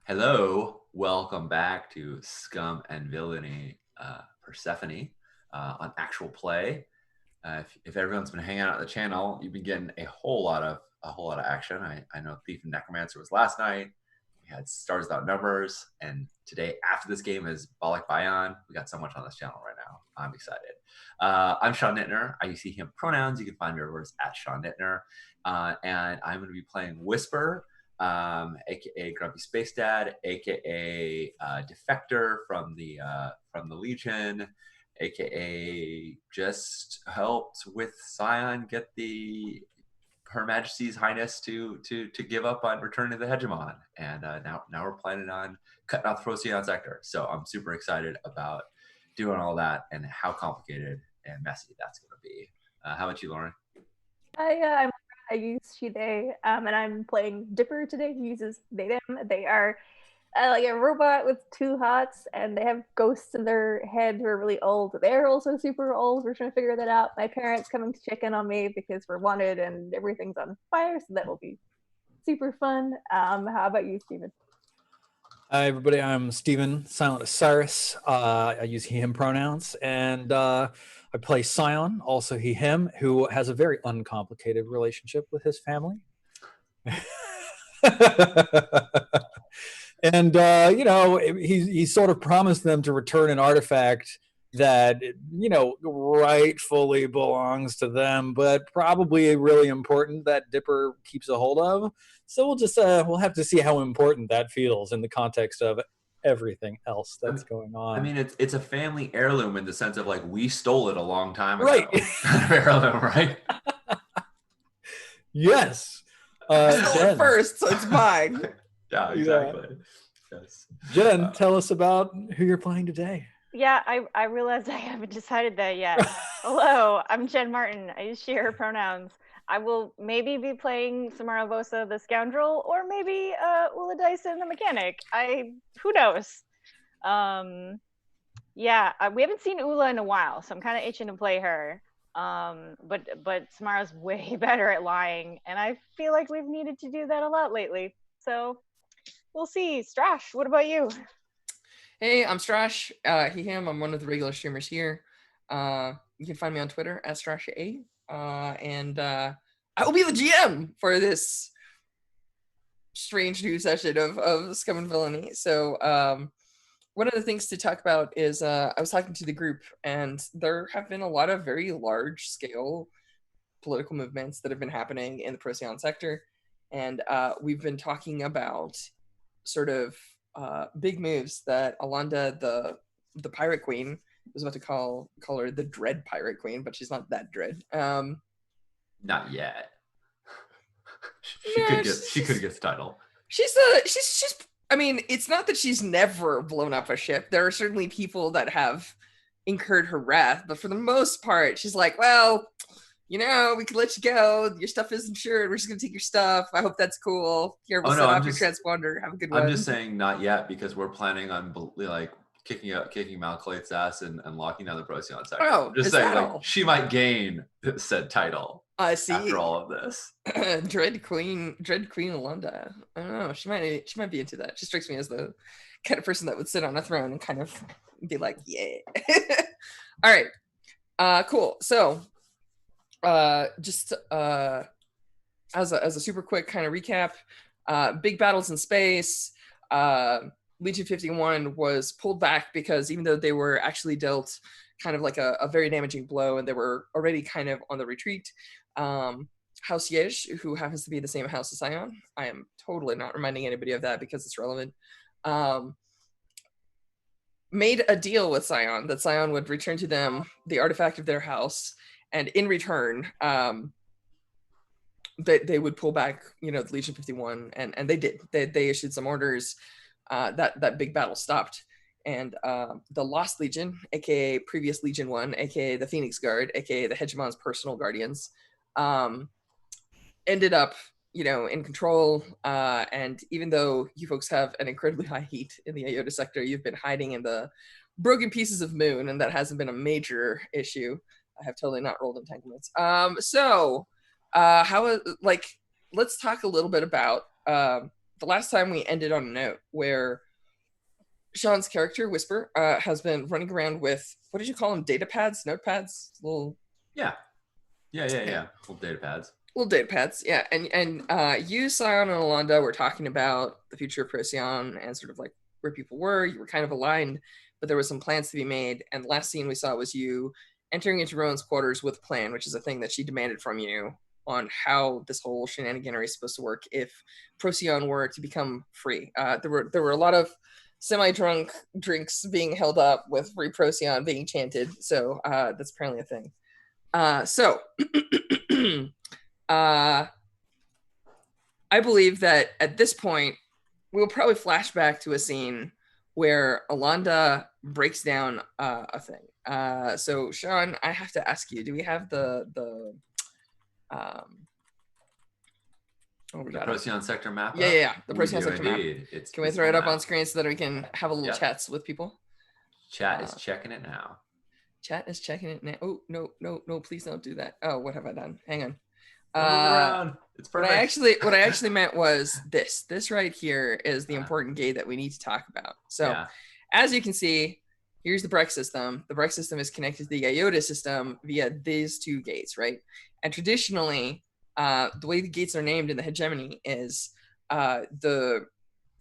Hello, welcome back to Scum and Villainy, Persephone on actual play. If everyone's been hanging out on the channel, you've been getting a whole lot of action. I know Thief and Necromancer was last night. We had Stars Without Numbers, and today after this game is Balak Bayan. We got so much on this channel right now. I'm excited. I'm Sean Nittner. I use he, him pronouns. You can find me everywhere at Sean Nittner, and I'm going to be playing Whisper, aka Grumpy Space Dad, aka Defector from the Legion, aka just helped with Scion get Her Majesty's Highness to give up on returning to the Hegemon, and now we're planning on cutting out the Procyon sector. So I'm super excited about doing all that and how complicated and messy that's going to be. How about you, Lauren? I use she, they, and I'm playing Dipper today, who uses they, them. They are like a robot with two hats, and they have ghosts in their head who are really old. They're also super old. We're trying to figure that out. My parents coming to check in on me because we're wanted and everything's on fire, so that will be super fun. How about you, Steven? Hi, everybody. I'm Steven, Silent Osiris. I use he, him pronouns, and I play Scion, also he, him, who has a very uncomplicated relationship with his family. And, he sort of promised them to return an artifact that, rightfully belongs to them, but probably really important that Dipper keeps a hold of. So we'll have to see how important that feels in the context of everything else that's going on. I mean, it's a family heirloom in the sense of like we stole it a long time ago. Right. Heirloom, right? Yes. I stole it first, so it's mine. Yeah, exactly. Yes. Jen, tell us about who you're playing today. Yeah, I realized I haven't decided that yet. Hello, I'm Jen Martin. I use she, her pronouns. I will maybe be playing Samara Vosa, the scoundrel, or maybe Ula Dyson, the mechanic. Who knows? Yeah, we haven't seen Ula in a while, so I'm kind of itching to play her. But Samara's way better at lying, and I feel like we've needed to do that a lot lately. So we'll see. Strash, what about you? Hey, I'm Strash, he, him. I'm one of the regular streamers here. You can find me on Twitter at StrashA. And I will be the GM for this strange new session of Scum and Villainy. So one of the things to talk about is I was talking to the group, and there have been a lot of very large-scale political movements that have been happening in the Procyon sector. And we've been talking about sort of big moves that Alonda, the pirate queen, was about to call her the Dread Pirate Queen, but she's not that dread. Not yet. She could get the title. She's I mean, it's not that she's never blown up a ship. There are certainly people that have incurred her wrath, but for the most part, she's like, well, we could let you go. Your stuff is insured. We're just gonna take your stuff. I hope that's cool. Here, we'll set off your transponder. Have a good one. I'm just saying not yet because we're planning on like kicking Malclate's ass and locking down the Procyon sector. Oh, just saying, like, she might gain said title. I see. After all of this, Dread Queen Alonda. I don't know. She might be into that. She strikes me as the kind of person that would sit on a throne and kind of be like, yeah. All right. Cool. So, just as a super quick kind of recap, big battles in space. Legion 51 was pulled back because even though they were actually dealt kind of like a very damaging blow and they were already kind of on the retreat, House Yesh, who happens to be the same house as Scion, I am totally not reminding anybody of that because it's relevant, made a deal with Scion that Scion would return to them the artifact of their house, and in return, they would pull back, the Legion 51, and they did. They issued some orders. That big battle stopped, and the Lost Legion, aka previous Legion 1, aka the Phoenix Guard, aka the Hegemon's personal guardians, ended up, in control. And even though you folks have an incredibly high heat in the Iota sector, you've been hiding in the broken pieces of Moon, and that hasn't been a major issue. I have totally not rolled entanglements. Let's talk a little bit about the last time we ended on a note where Sean's character, Whisper, has been running around with, what did you call them? Data pads? Notepads? Little... Yeah. Little data pads. Little data pads, yeah. And you, Scion, and Alonda were talking about the future of Procyon and sort of like where people were. You were kind of aligned, but there was some plans to be made. And the last scene we saw was you entering into Rowan's quarters with a plan, which is a thing that she demanded from you on how this whole shenaniganery is supposed to work if Procyon were to become free. There were a lot of semi-drunk drinks being held up with free Procyon being chanted. So that's apparently a thing. I believe that at this point, we'll probably flash back to a scene where Alonda breaks down a thing. So Sean, I have to ask you, do we have the Procyon sector map? Yeah. The Procyon sector map. Can we throw it up on screen so that we can have a little chats with people? Chat is checking it now. Chat is checking it now. Oh, no, please don't do that. Oh, what have I done? Hang on. It's perfect. What I actually meant was this right here is the important gate that we need to talk about. So as you can see, here's the Breck system. The Breck system is connected to the IOTA system via these two gates, right? And traditionally, the way the gates are named in the hegemony is the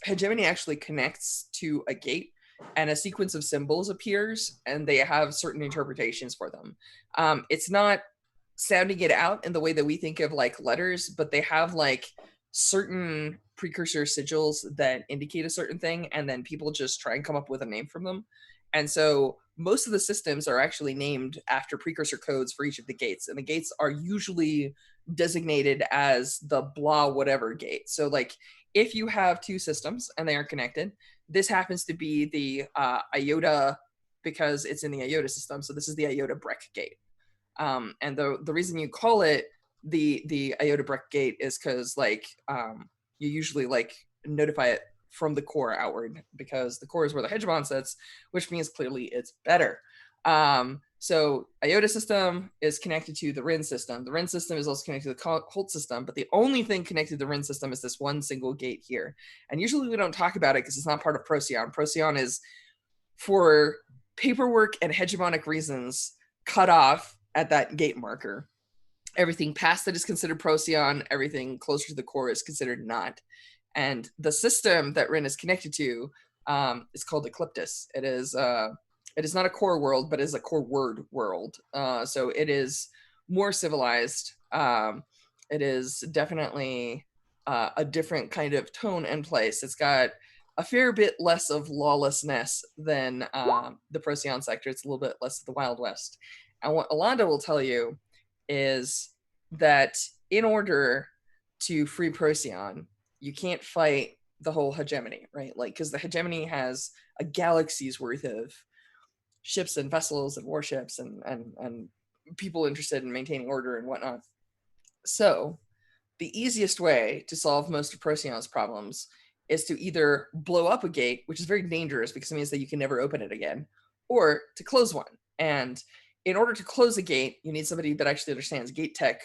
hegemony actually connects to a gate and a sequence of symbols appears and they have certain interpretations for them. It's not sounding it out in the way that we think of like letters, but they have like certain precursor sigils that indicate a certain thing, and then people just try and come up with a name from them. And so most of the systems are actually named after precursor codes for each of the gates, and the gates are usually designated as the blah whatever gate. So like if you have two systems and they are connected, this happens to be the IOTA because it's in the IOTA system. So this is the IOTA Breck gate. And the reason you call it the IOTA Breck gate is because like you usually like notify it from the core outward, because the core is where the hegemon sits, which means clearly it's better. So IOTA system is connected to the RIN system. The RIN system is also connected to the Holt system, but the only thing connected to the RIN system is this one single gate here. And usually we don't talk about it because it's not part of Procyon. Procyon is, for paperwork and hegemonic reasons, cut off at that gate marker. Everything past that is considered Procyon, everything closer to the core is considered not. And the system that RIN is connected to is called Ecliptus. It is not a core world, but is a core word world. So it is more civilized. It is definitely a different kind of tone and place. It's got a fair bit less of lawlessness than the Procyon sector. It's a little bit less of the Wild West. And what Alonda will tell you is that in order to free Procyon, you can't fight the whole hegemony, right? Like, because the hegemony has a galaxy's worth of ships and vessels and warships and people interested in maintaining order and whatnot. So the easiest way to solve most of Procyon's problems is to either blow up a gate, which is very dangerous because it means that you can never open it again, or to close one. And in order to close a gate, you need somebody that actually understands gate tech,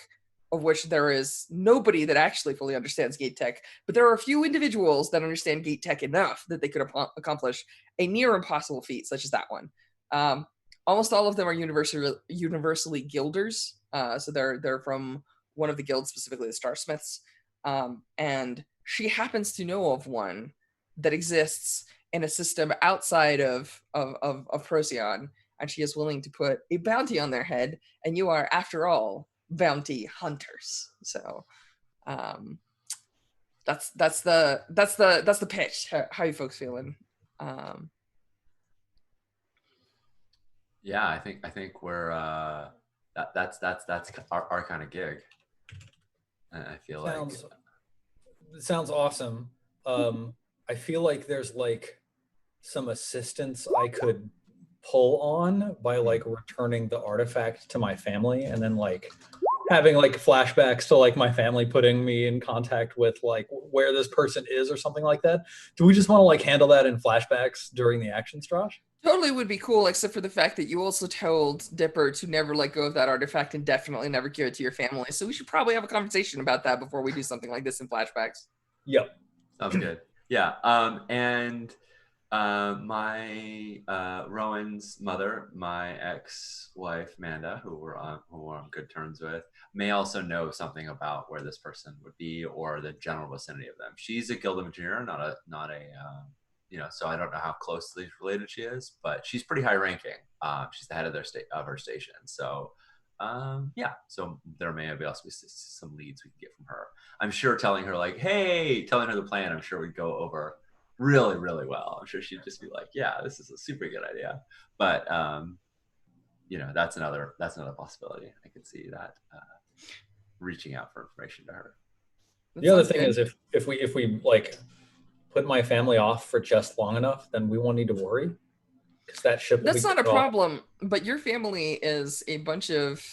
of which there is nobody that actually fully understands gate tech, but there are a few individuals that understand gate tech enough that they could accomplish a near impossible feat, such as that one. Almost all of them are universally guilders. So they're from one of the guilds, specifically the Starsmiths. And she happens to know of one that exists in a system outside of Procyon, and she is willing to put a bounty on their head. And you are, after all, bounty hunters. So that's the pitch. How you folks feeling? Yeah, I think we're that's our kind of gig. And I feel it sounds awesome. I feel like there's like some assistance I could pull on by like returning the artifact to my family, and then like having like flashbacks to like my family putting me in contact with like where this person is or something like that. Do we just want to like handle that in flashbacks during the action, Strash? Totally would be cool, except for the fact that you also told Dipper to never let go of that artifact and definitely never give it to your family. So we should probably have a conversation about that before we do something like this in flashbacks. Yep. Sounds good. Yeah. And my Rowan's mother, my ex-wife Manda, who we're on good terms with, may also know something about where this person would be or the general vicinity of them. She's a guild engineer, not a so I don't know how closely related she is, but she's pretty high ranking. She's the head of her station. So so there may also be some leads we can get from her. I'm sure telling her telling her the plan, I'm sure we'd go over really, really well. I'm sure she'd just be like, yeah, this is a super good idea. But that's another possibility. I could see that reaching out for information to her. The other thing is if we like put my family off for just long enough, then we won't need to worry. Because that ship That's not a problem, but your family is a bunch of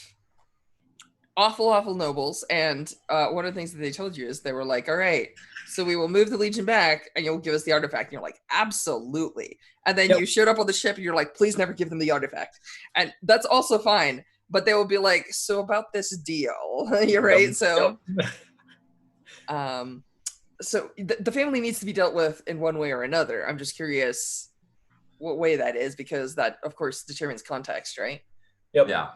awful nobles, and one of the things that they told you is they were like, all right, so we will move the Legion back and you'll give us the artifact. And you're like, absolutely. And then you showed up on the ship and you're like, please never give them the artifact. And that's also fine, but they will be like, so about this deal. You're right. So so the family needs to be dealt with in one way or another. I'm just curious what way that is, because that of course determines context, right? Yep. Yeah.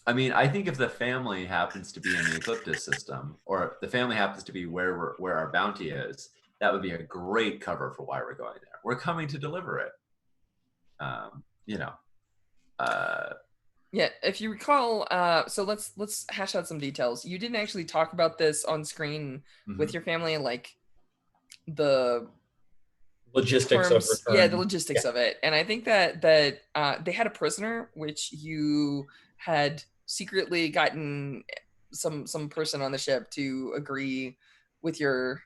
I mean, I think if the family happens to be in the Ecliptus system, or if the family happens to be where our bounty is, that would be a great cover for why we're going there. We're coming to deliver it. Yeah, if you recall, so let's hash out some details. You didn't actually talk about this on screen with your family, like the logistics terms, of return. yeah, the logistics of it. And I think that they had a prisoner, which you had secretly gotten some person on the ship to agree with your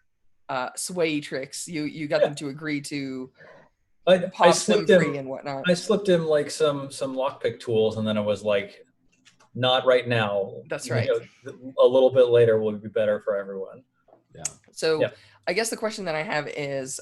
sway tricks. You got them to agree to pop them free and whatnot. I slipped him like some lockpick tools, and then it was like, not right now. That's right. A little bit later will be better for everyone. Yeah. So I guess the question that I have is,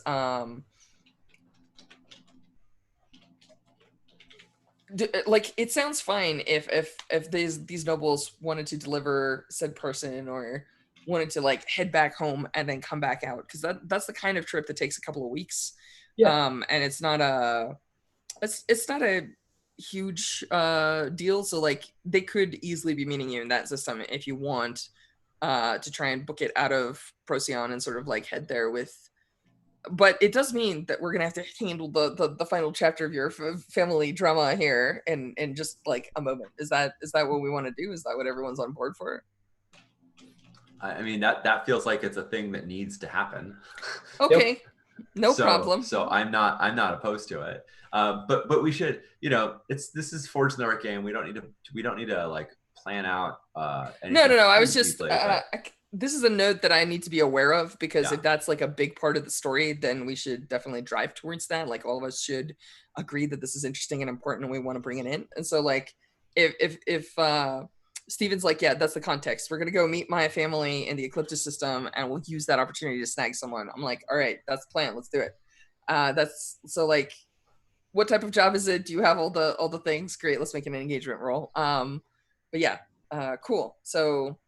like, it sounds fine if these nobles wanted to deliver said person, or wanted to like head back home and then come back out, because that's the kind of trip that takes a couple of weeks. And it's not a huge deal, so like they could easily be meeting you in that system if you want to try and book it out of Procyon and sort of like head there with. But it does mean that we're gonna have to handle the final chapter of your family drama here in just like a moment. Is that what we want to do? Is that what everyone's on board for? I mean, that feels like it's a thing that needs to happen. Okay, no problem. So I'm not opposed to it. But we should, this is Forged in the Right game. We don't need to like plan out. No. I was just this is a note that I need to be aware of, because if that's like a big part of the story, then we should definitely drive towards that. Like, all of us should agree that this is interesting and important and we want to bring it in. And so like if Steven's like, yeah, that's the context, we're gonna go meet my family in the Ecliptus system and we'll use that opportunity to snag someone, I'm like, all right, that's the plan, let's do it. That's so like, what type of job is it? Do you have all the things? Great, let's make an engagement roll. But yeah, cool. So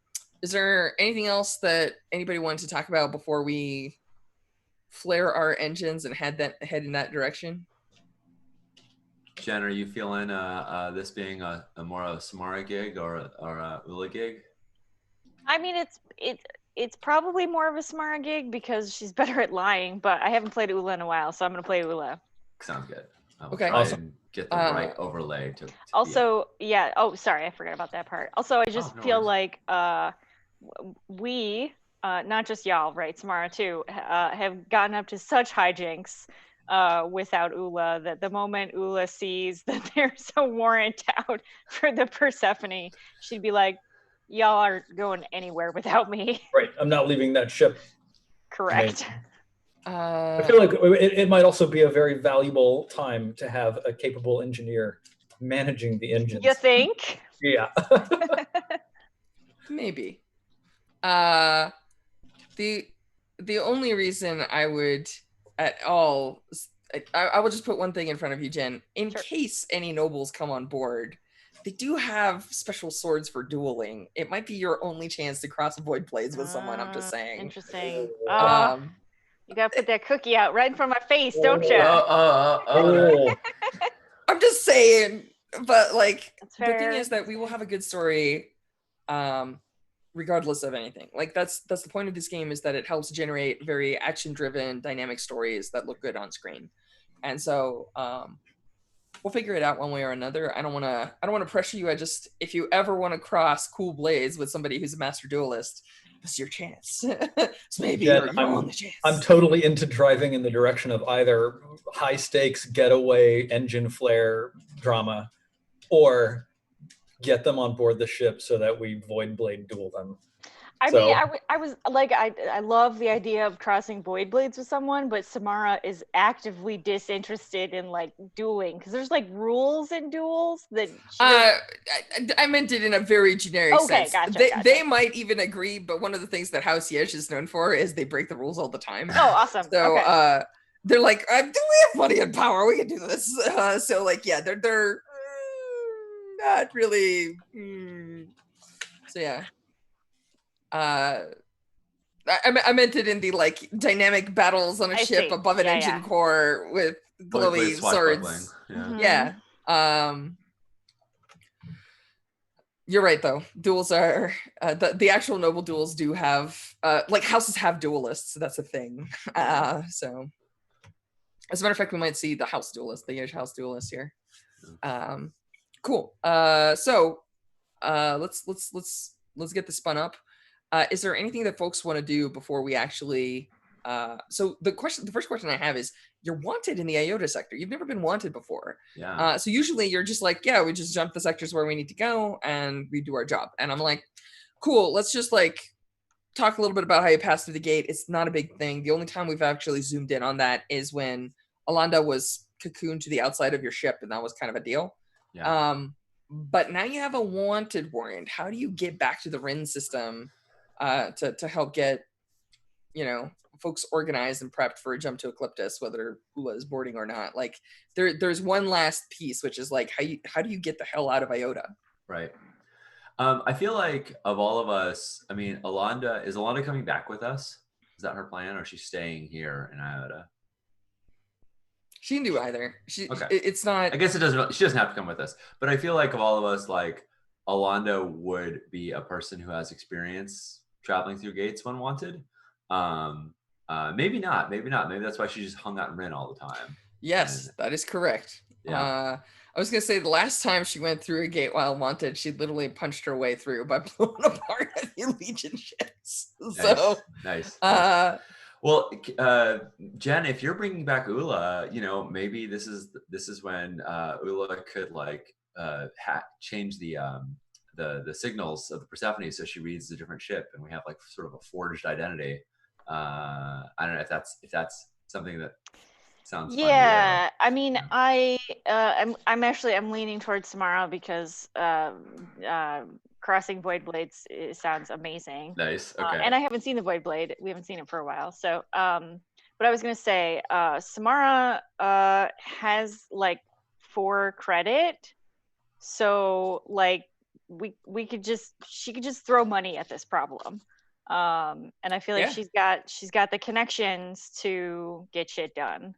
is there anything else that anybody wanted to talk about before we flare our engines and head in that direction? Jen, are you feeling this being a more of a Samara gig or a Ula gig? I mean, it's probably more of a Samara gig because she's better at lying, but I haven't played Ula in a while, so I'm going to play Ula. Sounds good. Okay. Try and get the right overlay to also, yeah. Oh, sorry, I forgot about that part. Also, I just feel like we, not just y'all, right, Samara too, have gotten up to such hijinks without Ula, that the moment Ula sees that there's a warrant out for the Persephone, she'd be like, y'all aren't going anywhere without me. Right, I'm not leaving that ship. Correct. I feel like it might also be a very valuable time to have a capable engineer managing the engines. You think? Yeah. Maybe. The only reason I would at all, I will just put one thing in front of you, Jen. In case any nobles come on board, they do have special swords for dueling. It might be your only chance to cross void blades with someone, I'm just saying. Interesting. You gotta put that cookie out right in front of my face, don't you? Oh, I'm just saying, but like That's the thing fair. is that we will have a good story, regardless of anything. Like that's the point of this game, is that it helps generate very action-driven, dynamic stories that look good on screen, and so we'll figure it out one way or another. I don't want to pressure you. If you ever want to cross cool blades with somebody who's a master duelist, this is your chance. So maybe Jen, your only chance. I'm totally into driving in the direction of either high stakes getaway engine flare drama, or get them on board the ship so that we void blade duel them. I So- mean, I was like, I love the idea of crossing void blades with someone, but Samara is actively disinterested in like dueling because there's like rules in duels that. I meant it in a very generic sense. Gotcha, They might even agree, but one of the things that House Yesh is known for is they break the rules all the time. Oh, awesome. So okay. they're like, do we have money and power? We can do this. So like, yeah, they're not really. So yeah. I meant it in the like dynamic battles on a ship above an engine core with glowy swords. Yeah. You're right though. Duels are the actual noble duels do have like houses have duelists, so that's a thing. So as a matter of fact, we might see the house duelist, the Yesh house duelist here. Cool. So let's get this spun up. Is there anything that folks want to do before we actually? So the first question I have is: you're wanted in the Iota sector. You've never been wanted before. Yeah. So usually you're just like, yeah, we just jump the sectors where we need to go and we do our job. And I'm like, cool. Let's just like talk a little bit about how you passed through the gate. It's not a big thing. The only time we've actually zoomed in on that is when Alanda was cocooned to the outside of your ship, and that was kind of a deal. Yeah. But now you have a wanted warrant. How do you get back to the Rin system? To help get, folks organized and prepped for a jump to Ecliptus, whether Ula is boarding or not. Like there's one last piece, which is like how do you get the hell out of Iota? Right. I feel like of all of us, I mean, is Alanda coming back with us? Is that her plan, or is she staying here in Iota? She can do either. Okay. It's not. I guess it doesn't. She doesn't have to come with us. But I feel like of all of us, like Alanda would be a person who has experience traveling through gates when wanted. Maybe not. Maybe that's why she just hung out in Rin all the time. Yes, that is correct. Yeah. I was gonna say the last time she went through a gate while wanted, she literally punched her way through by blowing apart the Legion ships. Nice. So, well, Jen, if you're bringing back Ula, maybe this is when Ula could like change the signals of the Persephone so she reads the different ship, and we have like sort of a forged identity. I don't know if that's something that sounds fun to you. Yeah, I mean, I'm leaning towards Samara because crossing Void Blades sounds amazing. Nice. Okay. And I haven't seen the Void Blade. We haven't seen it for a while. So, but I was gonna say, Samara has like 4 credit, so like she could just throw money at this problem. And I feel like she's got the connections to get shit done.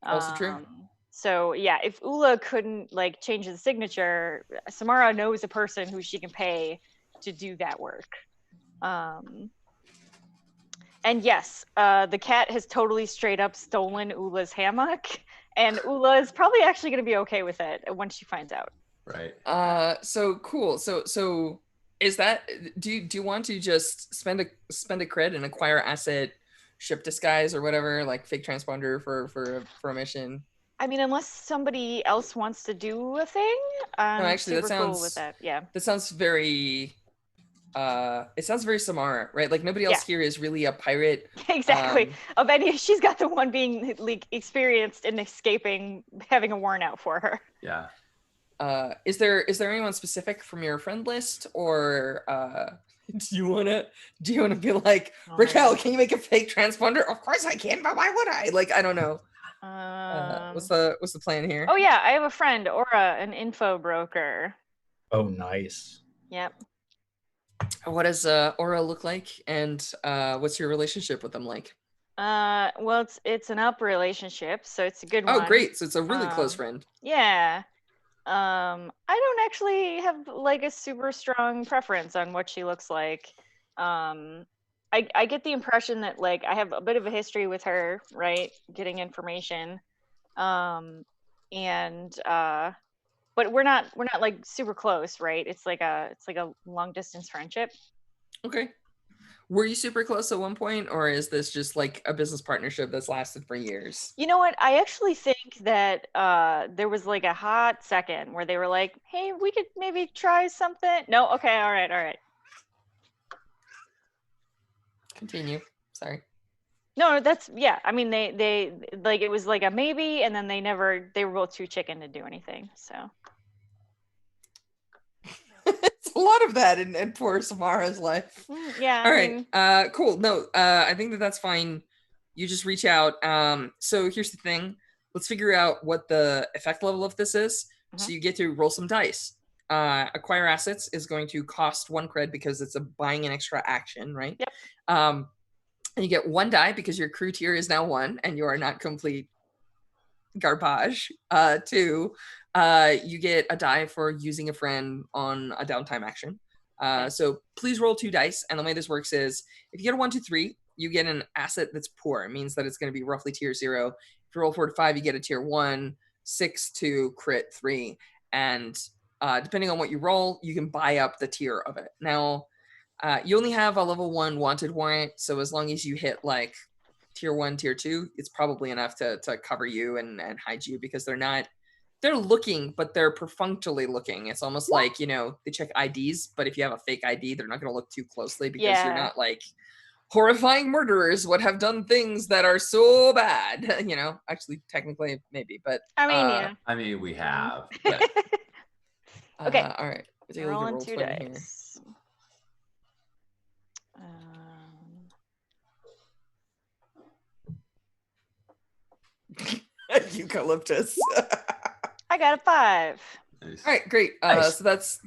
Also true. So yeah, if Ula couldn't like change the signature, Samara knows a person who she can pay to do that work. And yes, the cat has totally straight up stolen Ula's hammock, and Ula is probably actually going to be okay with it when she finds out. Right. So cool. So is that do you want to just spend a cred and acquire asset, ship disguise or whatever, like fake transponder for a mission? I mean, unless somebody else wants to do a thing, I'm actually, super cool with that. Yeah. That sounds very it sounds very Samara, right? Like nobody else here is really a pirate. Exactly. Of any, she's got the one being like experienced in escaping, having a warrant out for her. Yeah. Is there anyone specific from your friend list, or do you wanna be like, Raquel, can you make a fake transponder? Of course I can, but why would I? Like, I don't know. What's the plan here? Oh yeah, I have a friend, Aura, an info broker. Oh, nice. Yep. What does Aura look like, and what's your relationship with them like? Well, it's an up relationship, so it's a good one. Oh, great. So it's a really close friend. Yeah. I don't actually have like a super strong preference on what she looks like. I get the impression that like I have a bit of a history with her, right? Getting information. And but we're not like super close, right? It's like a long distance friendship. Okay. Were you super close at one point, or is this just like a business partnership that's lasted for years? You know what? I actually think that there was like a hot second where they were like, "Hey, we could maybe try something." No, okay, all right. Continue. Sorry. No, that's yeah. I mean, they like it was like a maybe, and then they were both too chicken to do anything. So It's a lot of that in poor Samara's life. yeah. All right. Cool. No, I think that's fine. You just reach out. So here's the thing. Let's figure out what the effect level of this is. So you get to roll some dice. Acquire assets is going to cost 1 cred because it's buying an extra action, right? Yep. And you get 1 die because your crew tier is now 1 and you are not complete garbage. 2, you get a die for using a friend on a downtime action. So please roll 2 dice. And the way this works is if you get a 1, 2, 3, you get an asset that's poor. It means that it's going to be roughly tier 0. If you roll 4 to 5, you get a tier 1, 6 to crit 3. And depending on what you roll, you can buy up the tier of it. Now, you only have a level 1 wanted warrant. So as long as you hit like tier 1, tier 2, it's probably enough to cover you and hide you, because they're looking, but they're perfunctorily looking. It's almost like, they check IDs, but if you have a fake ID, they're not going to look too closely because you're not like horrifying murderers would have done things that are so bad, actually technically maybe, but I mean, yeah. I mean, we have. Okay. All right. Take a look at Rolling roll 2 20 here. dice. Eucalyptus. I got a 5. Nice. All right, great. Nice. So that's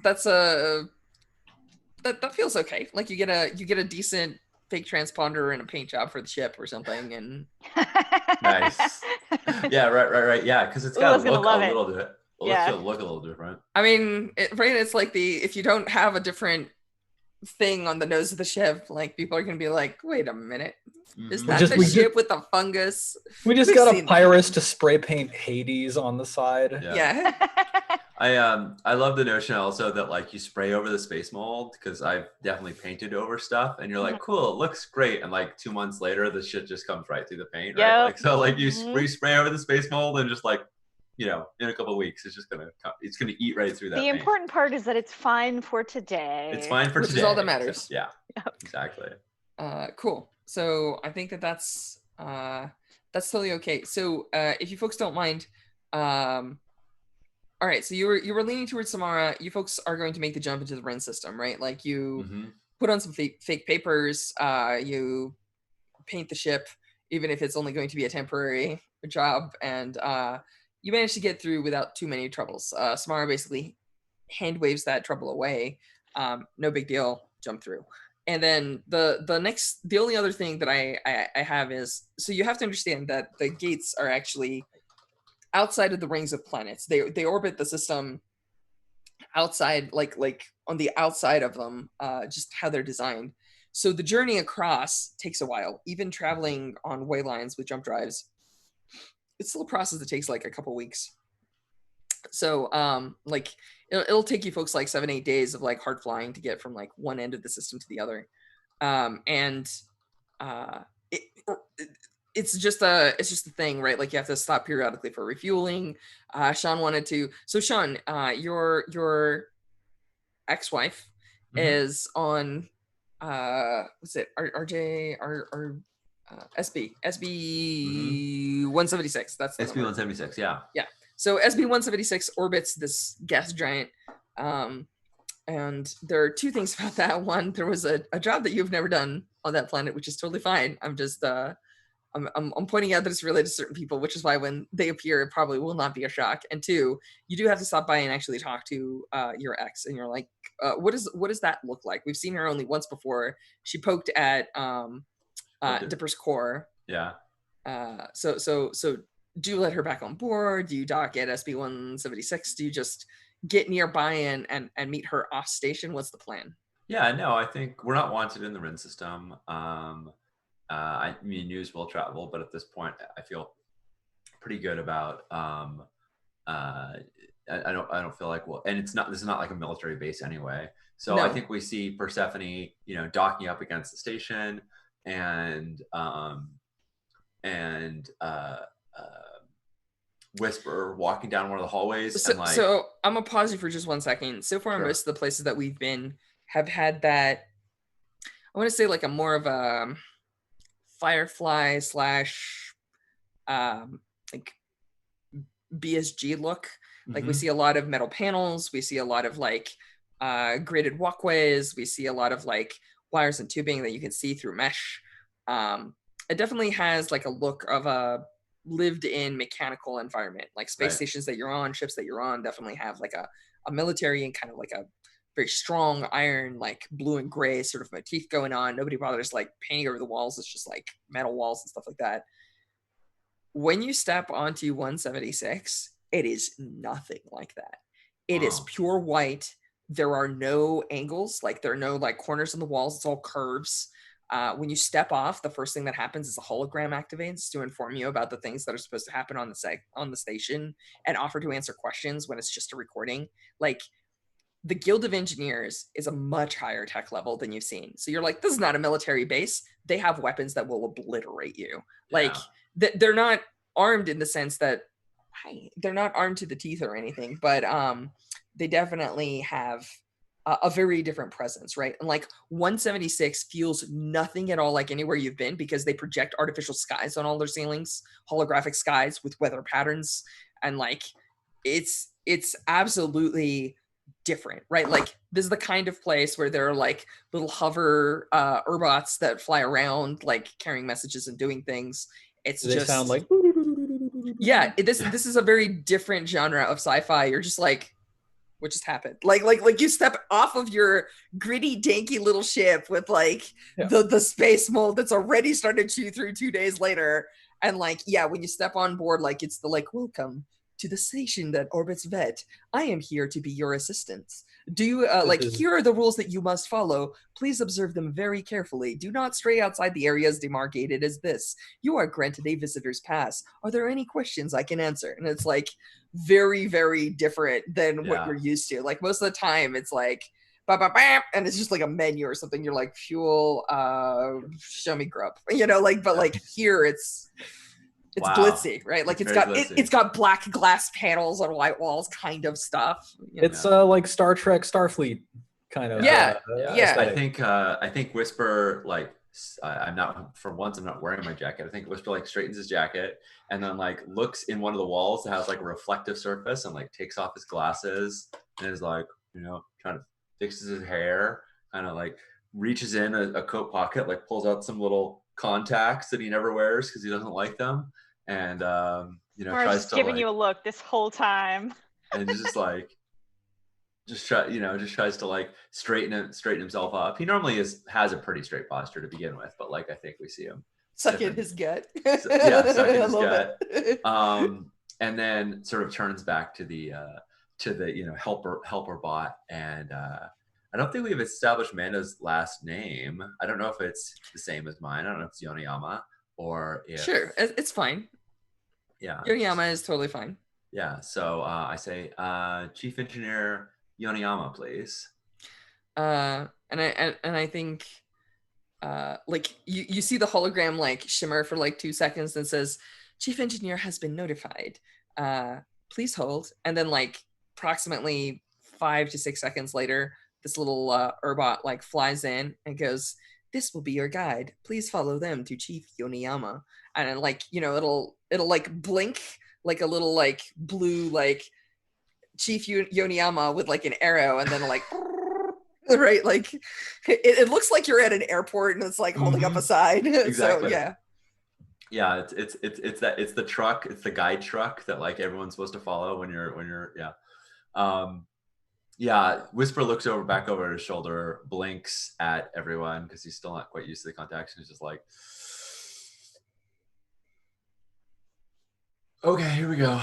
that feels okay. Like you get a decent fake transponder and a paint job for the ship or something, and Nice. Yeah, right. Yeah, because it's got to look a little bit. Yeah. It's look a little different. I mean, it's like if you don't have a different thing on the nose of the ship, like people are gonna be like, wait a minute, is that the ship with the fungus? We just got a Pyrus to spray paint Hades on the side. Yeah. I love the notion also that like you spray over the space mold, because I've definitely painted over stuff and you're like, cool, it looks great, and like 2 months later the shit just comes right through the paint, right? Like so like you spray over the space mold and just like, in a couple of weeks it's gonna eat right through that. The important part is that it's fine for today. It's fine for Which today. is all that matters. So, yeah. Yep. Exactly. Cool. So I think that's totally okay. So if you folks don't mind, all right, so you were leaning towards Samara. You folks are going to make the jump into the Ren system, right? Like you put on some fake papers, you paint the ship, even if it's only going to be a temporary job, and you manage to get through without too many troubles. Samara basically hand waves that trouble away. No big deal, jump through. And then the only other thing that I have is, so you have to understand that the gates are actually outside of the rings of planets. They orbit the system outside, like on the outside of them, just how they're designed. So the journey across takes a while. Even traveling on way lines with jump drives, it's still a process that takes like a couple weeks. So like it'll take you folks like 7-8 days of like hard flying to get from like one end of the system to the other. It's just a thing, right? Like you have to stop periodically for refueling. Sean wanted to. So Sean, your ex-wife is on what's it? RJ SB 176. That's the SB 176. Yeah. Yeah. So SB 176 orbits this gas giant. And there are 2 things about that. One, there was a job that you've never done on that planet, which is totally fine. I'm just I'm pointing out that it's related to certain people, which is why when they appear, it probably will not be a shock. And 2, you do have to stop by and actually talk to your ex, and you're like, what does that look like? We've seen her only once before. She poked at Dipper's core, Yeah. So do you let her back on board? Do you dock at SB-176? Do you just get nearby and meet her off station? What's the plan? Yeah, no, I think we're not wanted in the Rin system. I mean, news will travel, but at this point, I feel pretty good about. I don't feel like, well, and it's not. This is not like a military base anyway. So I No. think we see Persephone, docking up against the station, and Whisper walking down one of the hallways, and like. So I'm gonna pause you for just 1 second. So far, Sure. most of the places that we've been have had that. I want to say like a more of a Firefly slash like BSG look. Like we see a lot of metal panels, we see a lot of like graded walkways, we see a lot of like wires and tubing that you can see through mesh. It definitely has like a look of a lived in mechanical environment. Like space stations that you're on, ships that you're on definitely have like a military and kind of like a very strong iron, like blue and gray sort of motif going on. Nobody bothers like painting over the walls. It's just like metal walls and stuff like that. When you step onto 176, it is nothing like that. It is pure white. There are no angles, like there are no like corners in the walls. It's all curves. When you step off, the first thing that happens is a hologram activates to inform you about the things that are supposed to happen on the station and offer to answer questions when it's just a recording. Like the Guild of Engineers is a much higher tech level than you've seen. So you're like, this is not a military base. They have weapons that will obliterate you. Like they're not armed in the sense that they're not armed to the teeth or anything, but they definitely have a very different presence, right? And like 176 feels nothing at all like anywhere you've been because they project artificial skies on all their ceilings, holographic skies with weather patterns, and like it's absolutely different, right? Like this is the kind of place where there are like little hover robots that fly around, like carrying messages and doing things. It's They just sound like this is a very different genre of sci-fi. You're just like, what just happened? Like you step off of your gritty, danky little ship with like the space mold that's already started to chew through 2 days later, and like when you step on board, like it's the like, welcome to the station that orbits Vet. I am here to be your assistant. Do you here are the rules that you must follow. Please observe them very carefully. Do not stray outside the areas demarcated as this. You are granted a visitor's pass. Are there any questions I can answer? And it's like very, very different than what you're used to. Like most of the time it's like and it's just like a menu or something. You're like, fuel, show me grub. But like here it's glitzy, right? Like it's got black glass panels on white walls kind of stuff. It's like Star Trek Starfleet kind of. I think Whisper, like I'm not wearing my jacket. I think Whisper like straightens his jacket and then like looks in one of the walls that has like a reflective surface and like takes off his glasses and is like, trying to fixes his hair, kind of like reaches in a coat pocket, like pulls out some little contacts that he never wears because he doesn't like them, and tries to giving you a look this whole time, and tries to like straighten himself up. He normally has a pretty straight posture to begin with, but like I think we see him suck in his gut. Suck in his gut. And then sort of turns back to the helper bot, and I don't think we've established Manda's last name. I don't know if it's the same as mine. I don't know if it's Yoniyama or if... Sure, it's fine. Yeah. Yoniyama is totally fine. Yeah, so I say, Chief Engineer Yoniyama, please. And I think, like, you see the hologram, like, shimmer for, like, 2 seconds and says, Chief Engineer has been notified. Please hold. And then, like, approximately 5 to 6 seconds later, this little Urbot like flies in and goes, this will be your guide. Please follow them to Chief Yoniyama. And then, like, it'll like blink like a little like blue like Chief Yoniyama with like an arrow, and then like right, like it looks like you're at an airport and it's like holding up a sign. Exactly. So yeah, it's the truck, it's the guide truck that like everyone's supposed to follow when you're Whisper looks back over his shoulder, blinks at everyone because he's still not quite used to the contacts, and he's just like, Okay, here we go.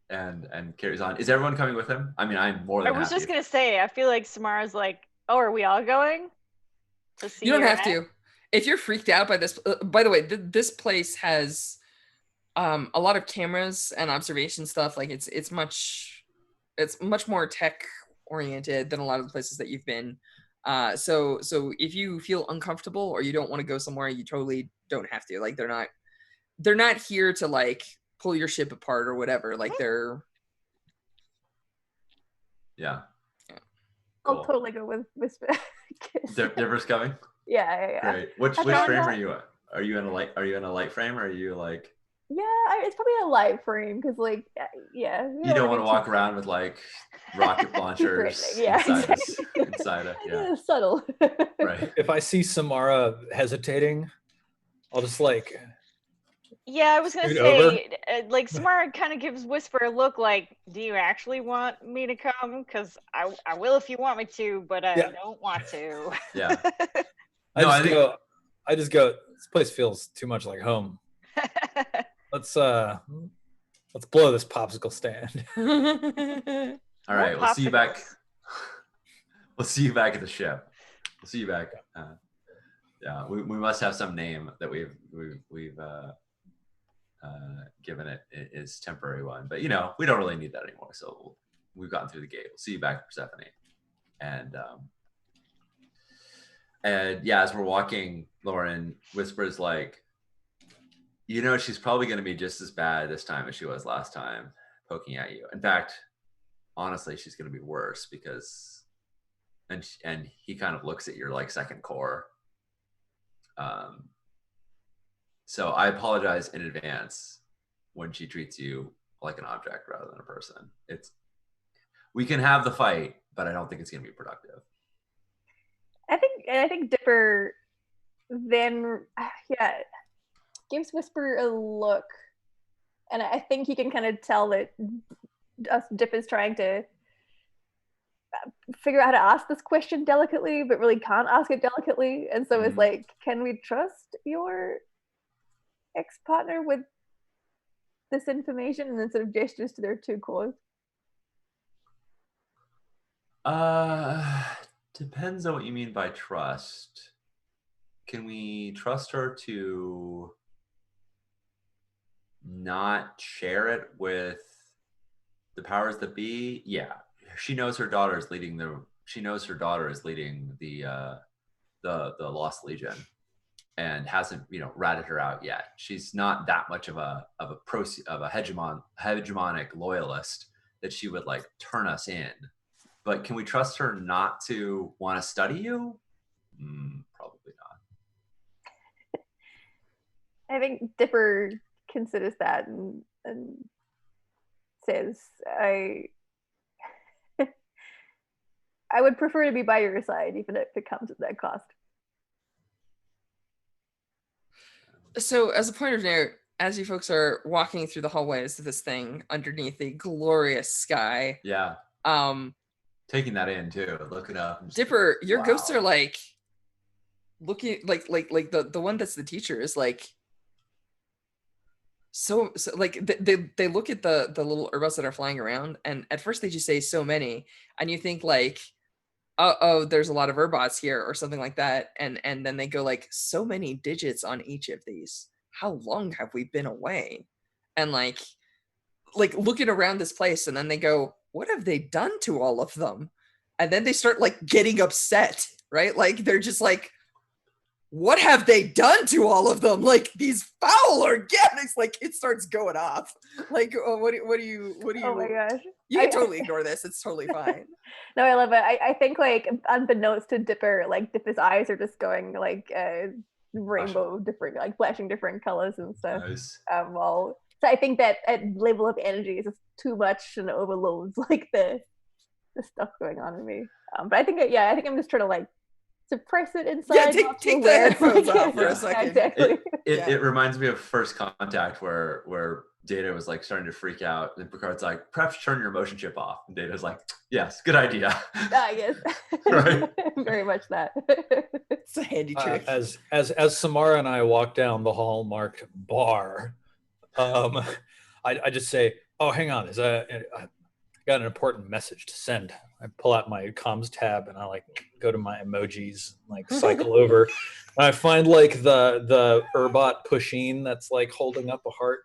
And carries on. Is everyone coming with him? I mean, I'm more I than was happy. just gonna say, I feel like Samara's like, oh, are we all going? To see You don't your have head? to. If you're freaked out by this, by the way, this place has a lot of cameras and observation stuff. Like it's much more tech oriented than a lot of the places that you've been. So if you feel uncomfortable or you don't want to go somewhere, you totally don't have to. Like they're not here to like pull your ship apart or whatever. Like they're Yeah. I'll Cool. totally go with Whisper. Dipper's coming. Yeah. Great. Which I frame found are that- you? Are you in a light? Are you in a light frame, or are you like? Yeah, it's probably a light frame because, like, yeah. You don't want wanna to be walk around with like rocket too launchers threatening. Yeah, inside a yeah. yeah, subtle. Right. If I see Samara hesitating, I'll just like Yeah, I was gonna scoot say, like Samara kind of gives Whisper a look like, do you actually want me to come? Because I will if you want me to, but I Yeah. don't want to. Yeah. I No, just go, this place feels too much like home. Let's blow this popsicle stand. All right. We'll see you back. popsicles. We'll see you back at the ship. We'll see you back. Yeah, we must have some name that we've given it is temporary one, but you know we don't really need that anymore. So we've gotten through the gate. We'll see you back at Persephone. And yeah, as we're walking, Lauren whispers like, you know, she's probably going to be just as bad this time as she was last time, poking at you. In fact, honestly, she's going to be worse because, and he kind of looks at your like second core. So I apologize in advance when she treats you like an object rather than a person. We can have the fight, but I don't think it's going to be productive. I think Dipper then gives Whisper a look, and I think you can kind of tell that Dip is trying to figure out how to ask this question delicately, but really can't ask it delicately. And so it's like, can we trust your ex-partner with this information? And then sort of gestures to their two cores. Depends on what you mean by trust. Can we trust her to not share it with the powers that be? Yeah, she knows her daughter is leading the Lost Legion, and hasn't ratted her out yet. She's not that much of a hegemonic loyalist that she would like turn us in. But can we trust her not to want to study you? Probably not. I think Dipper considers that and says, I would prefer to be by your side, even if it comes at that cost. So as a point of note, as you folks are walking through the hallways of this thing underneath the glorious sky, Yeah. Taking that in too, looking up. Dipper, your wow. ghosts are like looking like the one that's the teacher is like so like they look at the little herbos that are flying around, and at first they just say so many, and you think like, oh, there's a lot of herbots here or something like that, and then they go like, so many digits on each of these. How long have we been away? And like looking around this place, and then they go, what have they done to all of them? And then they start like getting upset, right? Like they're just like, what have they done to all of them? Like these foul organics, like it starts going off. Like, oh, what do you? Oh my gosh. You can totally ignore this. It's totally fine. No, I love it. I think like unbeknownst to Dipper, like Dipper's eyes are just going like rainbow, different, like flashing different colors and stuff. Nice. So I think that level of energy is just too much and overloads like the stuff going on in me. But I think I'm just trying to like suppress it inside. Yeah, take the headphones off for a second. Exactly. It reminds me of First Contact where Data was like starting to freak out, and Picard's like, perhaps turn your motion chip off. And Data's like, yes, good idea. Yes. Right. Very much that. It's a handy trick. As Samara and I walk down the hall marked bar, I just say, oh, hang on, I got an important message to send. I pull out my comms tab and I like go to my emojis, like cycle over. And I find like the Urbot Pusheen that's like holding up a heart.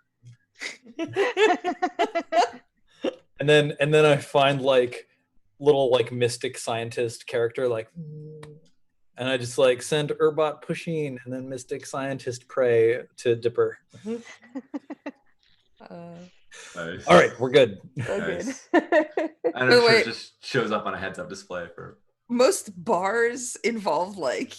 And then I find like little like mystic scientist character like, and I just like send Urbot Pusheen and then mystic scientist pray to Dipper. Nice. All right, we're good. So Nice. good. And By the I'm sure way- it just shows up on a heads-up display for. Most bars involve like,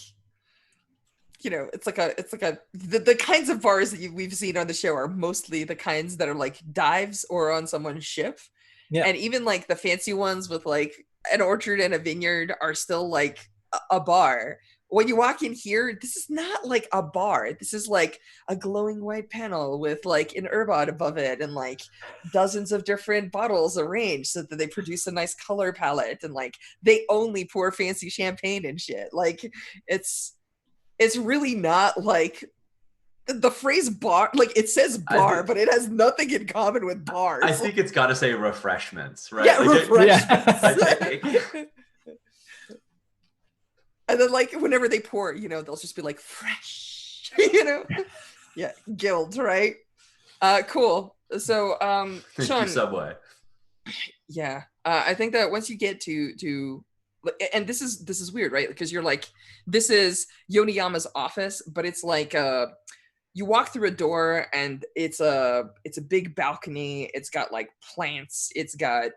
you know, it's like the kinds of bars that we've seen on the show are mostly the kinds that are like dives or on someone's ship. Yeah. And even like the fancy ones with like an orchard and a vineyard are still like a bar. When you walk in here, this is not like a bar. This is like a glowing white panel with like an Urbot above it and like dozens of different bottles arranged so that they produce a nice color palette, and like they only pour fancy champagne and shit. Like it's really not like the phrase bar, like it says bar, but it has nothing in common with bars. I think it's got to say refreshments, right? Yeah, Like, refreshments. And then like whenever they pour, you know, they'll just be like fresh, you know? Yeah, guild, right? Cool. So Thank Sean, you, Subway. yeah. I think that once you get to and this is weird, right? Because you're like, this is Yoniyama's office, but it's like you walk through a door and it's a big balcony. It's got like plants. It's got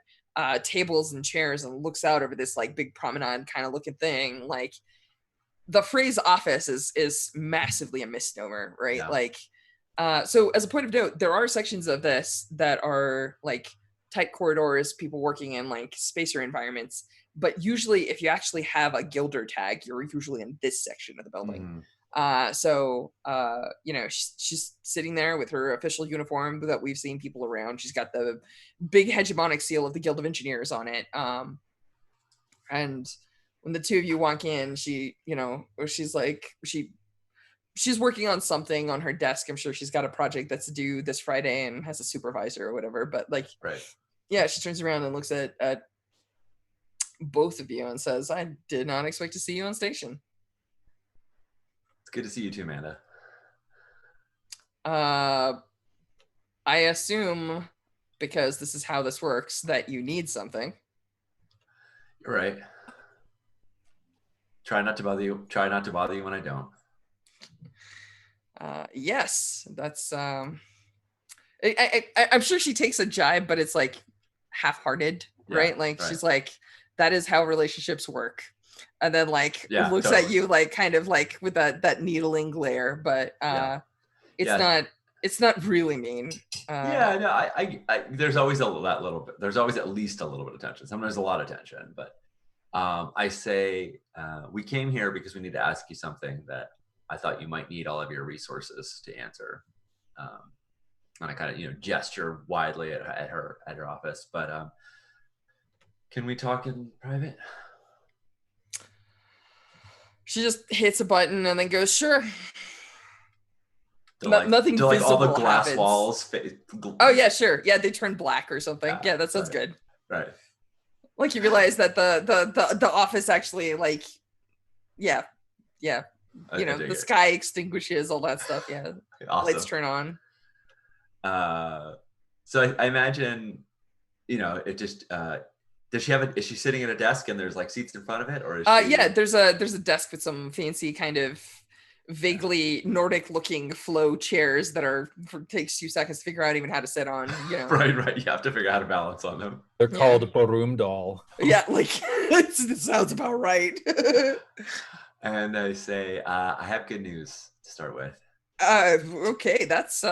tables and chairs, and looks out over this like big promenade kind of looking thing. Like the phrase office is massively a misnomer, right? Yeah. Like so as a point of note, there are sections of this that are like tight corridors, people working in like spacer environments, but usually if you actually have a guilder tag, you're usually in this section of the building. So you know, she's sitting there with her official uniform that we've seen people around. She's got the big hegemonic seal of the Guild of Engineers on it. And when the two of you walk in, she, you know, she's like, she's working on something on her desk. I'm sure she's got a project that's due this Friday and has a supervisor or whatever. But like, Right. Yeah, she turns around and looks at both of you and says, "I did not expect to see you on station." It's good to see you too, Amanda. I assume, because this is how this works, that you need something. You're right. Try not to bother you. Try not to bother you when I don't. Yes, that's. I'm sure she takes a jibe, but it's like half-hearted, right? Like she's like, "That is how relationships work," and then like looks at you like kind of like with that needling glare, but it's not really mean. Yeah, no, I there's always that little bit. There's always at least a little bit of tension. Sometimes a lot of tension, but I say we came here because we need to ask you something that I thought you might need all of your resources to answer. And I kind of, you know, gesture widely at her office, but can we talk in private? She just hits a button and then goes, "Sure." Nothing like visible all the glass happens. walls. Oh yeah, sure. Yeah, they turn black or something. Yeah, that sounds good. Right. Like you realize that the office actually like, yeah. You know, the sky extinguishes, all that stuff. Yeah, awesome. Lights turn on. So I imagine, you know, it just. Does she have is she sitting at a desk and there's like seats in front of it, or is she... Yeah, there's a desk with some fancy kind of vaguely Nordic looking flow chairs that takes 2 seconds to figure out even how to sit on, you know. Right. You have to figure out how to balance on them. They're called a Barum doll. Yeah, like it sounds about right. And I say, I have good news to start with. Okay, that's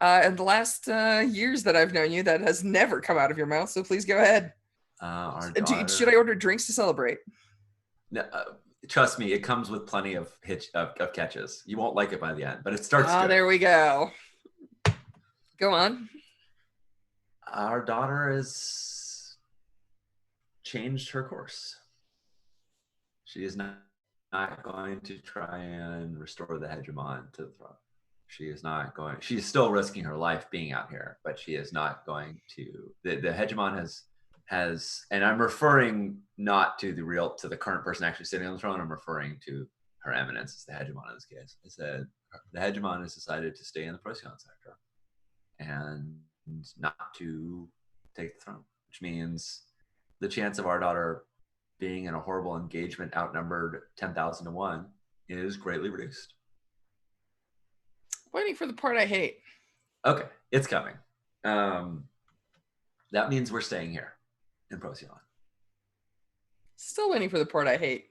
in the last years that I've known you, that has never come out of your mouth, so please go ahead. Should I order drinks to celebrate? No, trust me, it comes with plenty of catches. You won't like it by the end, but it starts good. There we go. Go on. Our daughter has changed her course. She is not going to try and restore the hegemon to the throne. She is not going. She's still risking her life being out here, but she is not going to. The hegemon has, and I'm referring not to the current person actually sitting on the throne. I'm referring to Her Eminence as the hegemon in this case. It said the hegemon has decided to stay in the Procyon sector and not to take the throne, which means the chance of our daughter being in a horrible engagement outnumbered 10,000 to 1 is greatly reduced. Waiting for the part I hate. Okay, it's coming. That means we're staying here in Procyon. Still waiting for the part I hate.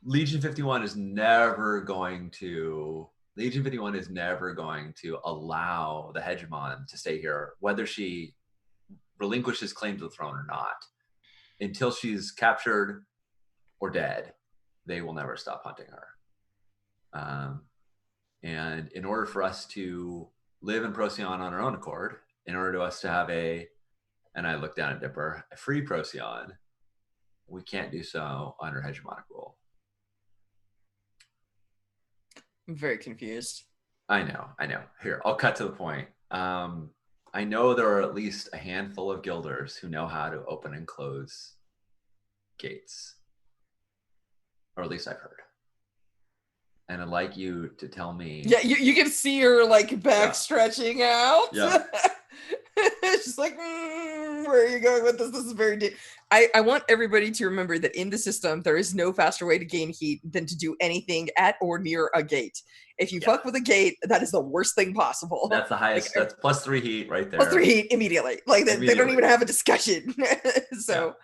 Legion 51 is never going to allow the hegemon to stay here, whether she relinquishes claim to the throne or not. Until she's captured or dead, they will never stop hunting her. And in order for us to live in Procyon on our own accord, in order to us to have and I look down at Dipper, a free Procyon, we can't do so under hegemonic rule. I'm very confused. I know. Here, I'll cut to the point. I know there are at least a handful of guilders who know how to open and close gates. Or at least I've heard. And I'd like you to tell me. Yeah, you can see her like back stretching out. Yeah. She's like, where are you going with this? This is very deep. I want everybody to remember that in the system, there is no faster way to gain heat than to do anything at or near a gate. If you fuck with a gate, that is the worst thing possible. That's the highest. That's +3 heat right there. +3 heat immediately. Like they don't even have a discussion. So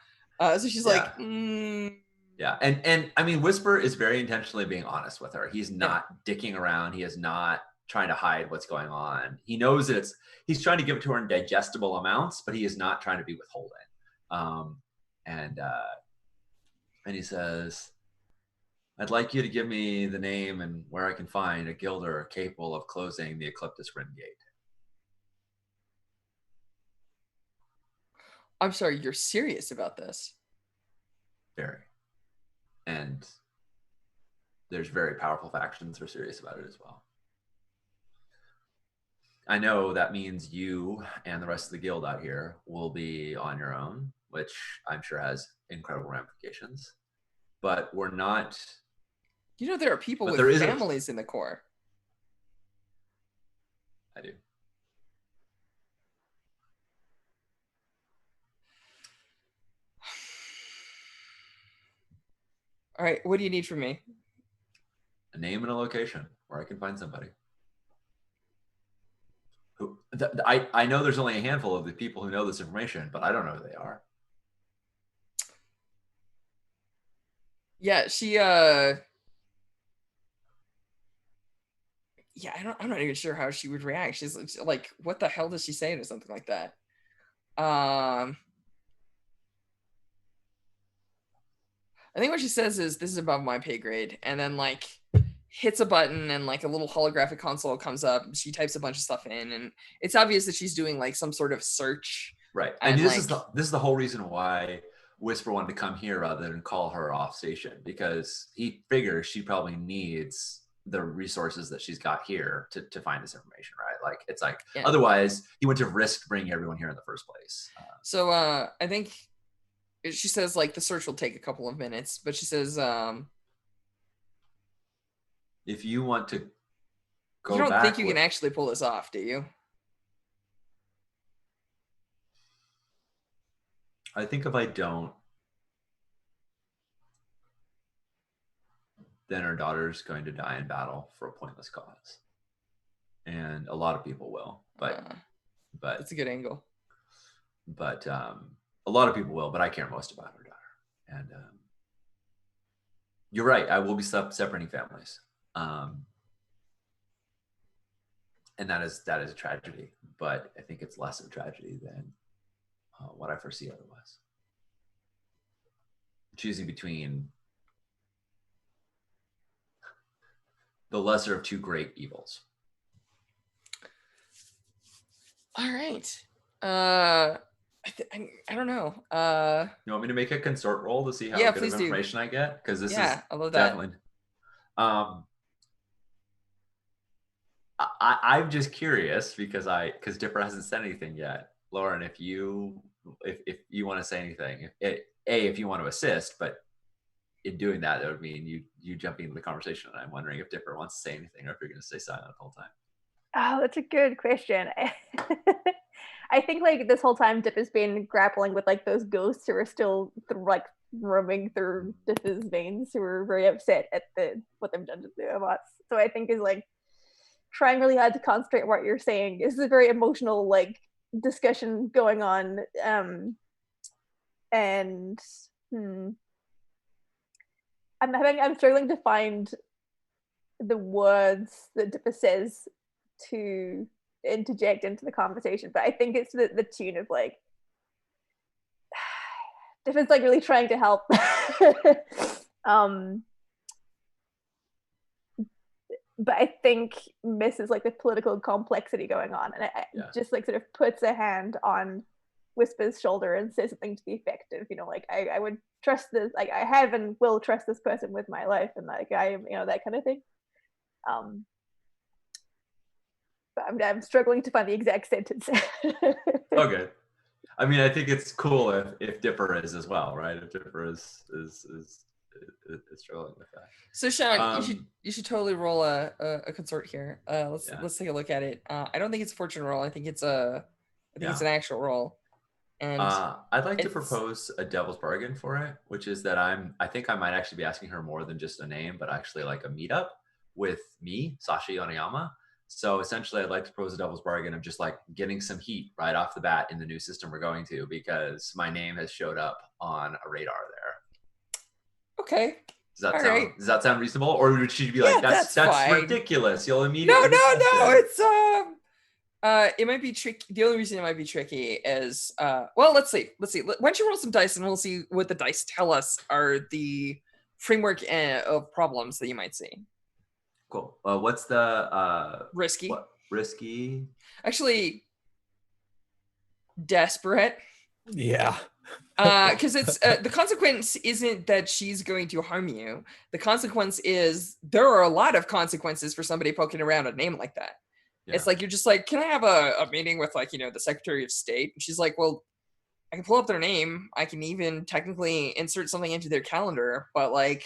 she's like, Yeah, and I mean, Whisper is very intentionally being honest with her. He's not dicking around. He is not trying to hide what's going on. He knows that he's trying to give it to her in digestible amounts, but he is not trying to be withholding. And he says, I'd like you to give me the name and where I can find a guilder capable of closing the Ecliptus Rim Gate. I'm sorry, you're serious about this? Very. And there's very powerful factions who are serious about it as well. I know that means you and the rest of the guild out here will be on your own, which I'm sure has incredible ramifications. But we're not... You know there are people with families in the core. I do. All right, what do you need from me? A name and a location where I can find somebody. I know there's only a handful of the people who know this information, but I don't know who they are. Yeah, she I'm not even sure how she would react. She's like, what the hell does she say to something like that? I think what she says is, this is above my pay grade, and then like hits a button and like a little holographic console comes up. She types a bunch of stuff in, and it's obvious that she's doing like some sort of search. Right. And this is the whole reason why Whisper wanted to come here rather than call her off station, because he figures she probably needs the resources that she's got here to find this information, right? Like it's like, otherwise he wouldn't have risked bringing everyone here in the first place. So I think she says like the search will take a couple of minutes, but she says, if you want to go you don't back, think you can actually pull this off, do you? I think if I don't, then our daughter's going to die in battle for a pointless cause. And a lot of people will, but that's a good angle. But a lot of people will, but I care most about her daughter. And you're right, I will be separating families. And that is a tragedy, but I think it's less of a tragedy than what I foresee otherwise. Choosing between the lesser of two great evils. All right. I don't know. You want me to make a consort roll to see how good of information I get? Because this is I love that. definitely. I'm just curious because Dipper hasn't said anything yet. Lauren, if you want to say anything, if you want to assist, but in doing that, that would mean you jumping into the conversation. And I'm wondering if Dipper wants to say anything or if you're going to stay silent the whole time. Oh, that's a good question. I think like this whole time Dip has been grappling with like those ghosts who are still like roaming through Dip's veins, who are very upset at what they've done to the robots. So I think is like trying really hard to concentrate on what you're saying. This is a very emotional like discussion going on. And I'm struggling to find the words that Dipper says to interject into the conversation, but I think it's the tune of like Dipper's like really trying to help. But I think misses like the political complexity going on, and I just like sort of puts a hand on Whisper's shoulder and says something to the effect of, like I would trust this, like I have and will trust this person with my life, and like I am, that kind of thing. But I'm struggling to find the exact sentence. Okay. I mean, I think it's cool if Dipper is as well, right? If Dipper is struggling with that. So Sean, you should totally roll a consort here. Let's take a look at it. I don't think it's a fortune roll. I think it's an actual roll. And I'd like to propose a devil's bargain for it, which is that I think I might actually be asking her more than just a name, but actually like a meetup with me, Sasha Yonayama. So essentially, I'd like to propose a devil's bargain of just like getting some heat right off the bat in the new system we're going to, because my name has showed up on a radar there. Okay. Does that sound reasonable? Or would she be like, that's ridiculous? You'll immediately No. It's it might be tricky. The only reason it might be tricky is let's see. Why don't you roll some dice and we'll see what the dice tell us are the framework of problems that you might see. Cool. What's the risky? Risky. Actually, desperate. Yeah. Because it's the consequence isn't that she's going to harm you. The consequence is there are a lot of consequences for somebody poking around a name like that. Yeah. It's like you're just like, can I have a meeting with like the Secretary of State? And she's like, well, I can pull up their name. I can even technically insert something into their calendar, but like,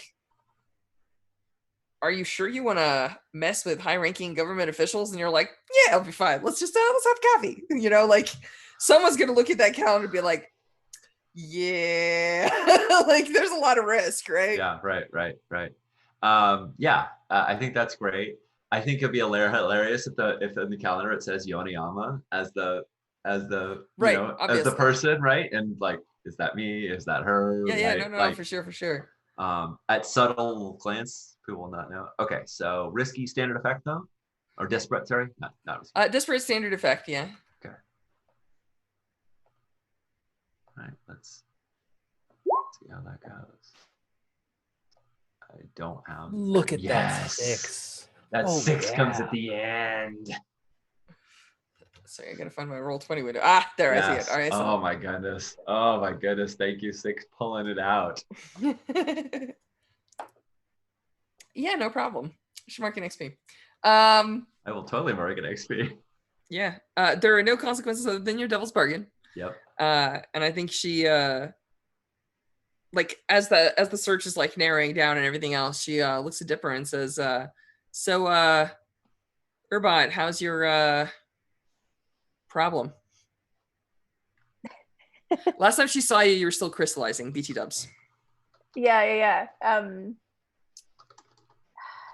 are you sure you want to mess with high-ranking government officials? And you're like, yeah, I'll be fine. Let's have coffee. Like someone's going to look at that calendar and be like, yeah, like there's a lot of risk, right? Yeah, right. I think that's great. I think it'd be hilarious if in the calendar it says Yonayama as the right, as the person, right? And like, is that me? Is that her? Yeah, right? No, like, for sure. At subtle glance, people will not know. Okay, so risky standard effect though, or desperate? Sorry, not risky. Desperate standard effect. Yeah. Okay. All right, let's see how that goes. I don't have. Look at that 6. That 6 comes at the end. Sorry, I gotta find my roll 20 window. There, yes. I see it. All right. Oh my goodness. Thank you, 6, pulling it out. Yeah, no problem. Should mark an XP. I will totally mark an XP. Yeah. There are no consequences other than your devil's bargain. Yep. And I think she like as the search is like narrowing down and everything else, she looks at Dipper and says, so Urbot, how's your problem? Last time she saw you, you were still crystallizing. BT dubs. Yeah.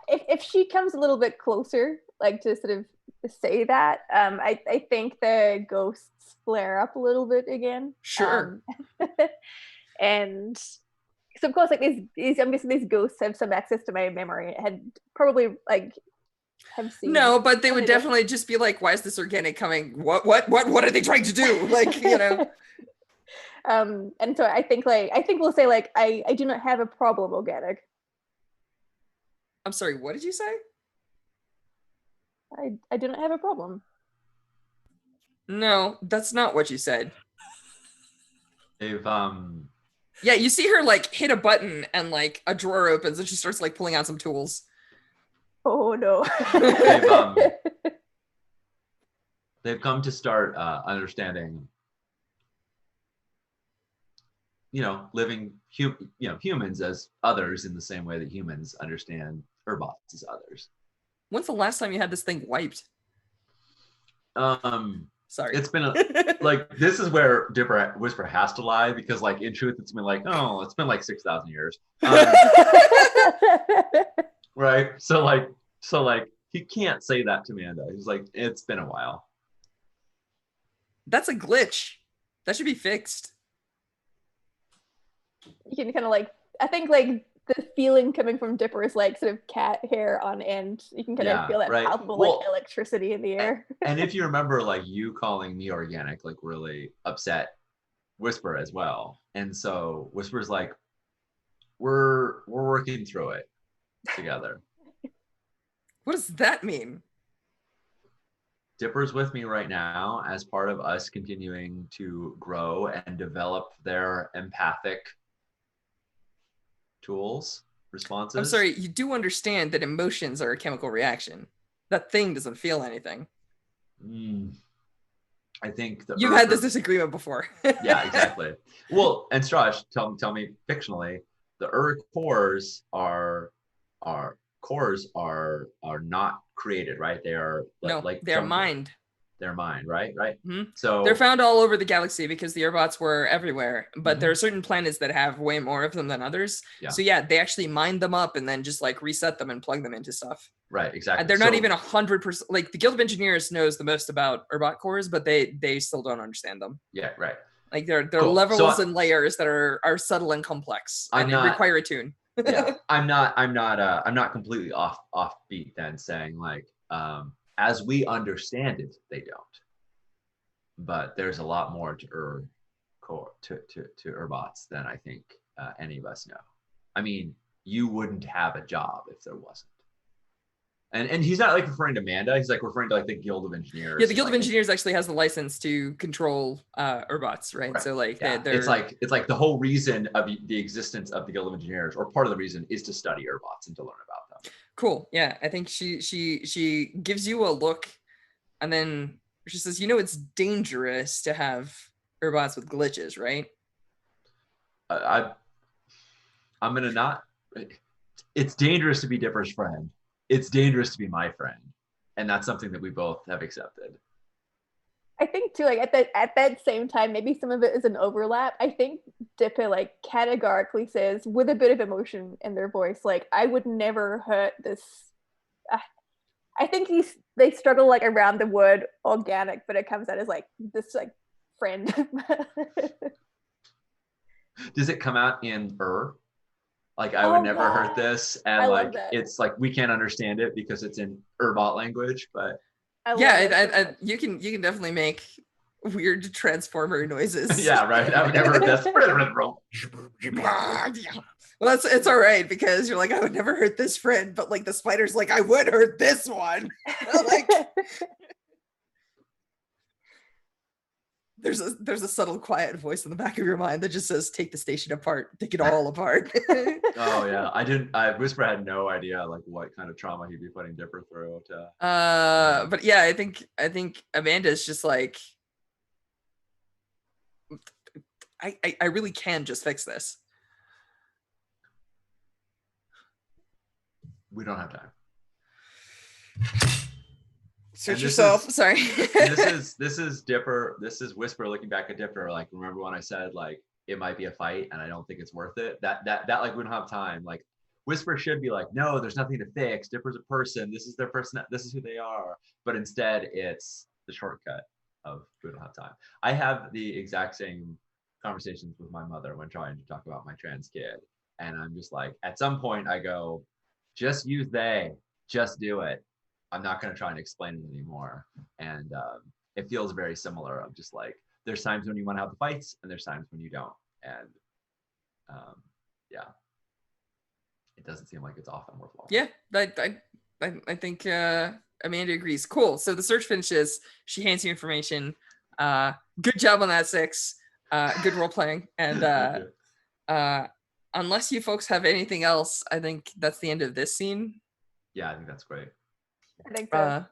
If she comes a little bit closer, like to sort of say that, I think the ghosts flare up a little bit again. Sure. And so of course, like I'm guessing these ghosts have some access to my memory. Had probably like have seen. No, but they would definitely just be like, "Why is this organic coming? What are they trying to do?" Like, And so I think we'll say like I do not have a problem, organic. I'm sorry, what did you say? I do not have a problem. No, that's not what you said. They've Yeah, you see her like hit a button and like a drawer opens and she starts like pulling out some tools. Oh no. They've come to start understanding, living humans as others in the same way that humans understand Urbots as others. When's the last time you had this thing wiped? Sorry. It's been this is where Dipper Whisper has to lie, because like in truth it's been like 6,000 years. Right? So he can't say that to Amanda. He's like, it's been a while. That's a glitch. That should be fixed. You can kind of I think the feeling coming from Dipper is sort of cat hair on end. You can kind of feel that palpable electricity in the air. And if you remember, you calling me organic, really upset Whisper as well. And so Whisper's like, we're working through it together. What does that mean? Dipper's with me right now as part of us continuing to grow and develop their empathic tools, responses. I'm sorry, you do understand that emotions are a chemical reaction. That thing doesn't feel anything. I think you've had this disagreement before. Yeah, exactly. Well, and Strash, tell me fictionally, the cores are not created, right? They are they're mined. They're mined, right? Mm-hmm. So they're found all over the galaxy because the Urbots were everywhere, but there are certain planets that have way more of them than others. Yeah. So yeah, they actually mine them up and then just reset them and plug them into stuff. Right, exactly. And they're not even 100%. The Guild of Engineers knows the most about Urbot cores, but they still don't understand them. Yeah, right. There are levels and layers that are subtle and complex, and require a tune. Yeah, I'm not completely offbeat then, saying as we understand it, they don't. But there's a lot more to Urbots than I think any of us know. I mean, you wouldn't have a job if there wasn't. And he's not referring to Amanda. He's referring to the Guild of Engineers. Yeah, the Guild of Engineers actually has the license to control Urbots, right? So it's the whole reason of the existence of the Guild of Engineers, or part of the reason, is to study Urbots and to learn about them. Cool. Yeah, I think she gives you a look, and then she says, it's dangerous to have Urbots with glitches, right? I'm gonna not. It's dangerous to be Dipper's friend. It's dangerous to be my friend, and that's something that we both have accepted. I think too, at that same time, maybe some of it is an overlap. I think Dipper categorically says, with a bit of emotion in their voice, I would never hurt this. I think they struggle around the word organic, but it comes out as this friend. Does it come out in I would never hurt this, and it's we can't understand it because it's in Urbot language, but you can definitely make weird transformer noises. Yeah, right. I would never hurt this. Well, it's all right, because you're I would never hurt this friend, but the spider's I would hurt this one. There's a subtle, quiet voice in the back of your mind that just says, "Take the station apart, take it all apart." Oh yeah, Whisper had no idea what kind of trauma he'd be putting Dipper through. But yeah, I think Amanda's just I really can just fix this. We don't have time. Search yourself. Sorry. this is Dipper. This is Whisper looking back at Dipper. Remember when I said it might be a fight and I don't think it's worth it? That we don't have time. Whisper should be no, there's nothing to fix. Dipper's a person. This is their person. This is who they are. But instead, it's the shortcut of we don't have time. I have the exact same conversations with my mother when trying to talk about my trans kid, and I'm just at some point I go, just use they, just do it. I'm not going to try and explain it anymore. And it feels very similar of just there's times when you want to have the fights and there's times when you don't. And it doesn't seem like it's often worthwhile. Yeah, I think Amanda agrees. Cool. So the search finishes. She hands you information. Good job on that, 6. Good role playing. And unless you folks have anything else, I think that's the end of this scene. Yeah, I think that's great. I think so.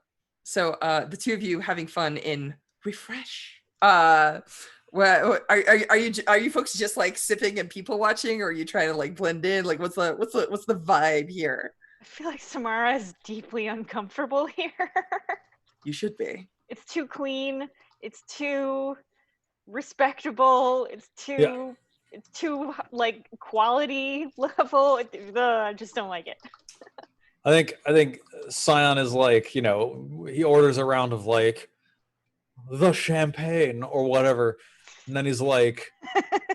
So the two of you having fun in refresh. Well, are you folks just like sipping and people watching, or are you trying to like blend in? Like, what's the vibe here? I feel like Samara is deeply uncomfortable here. You should be. It's too clean. It's too respectable. It's too like quality level. I just don't like it. I think Scion is like, you know, he orders a round of like the champagne or whatever, and then he's like,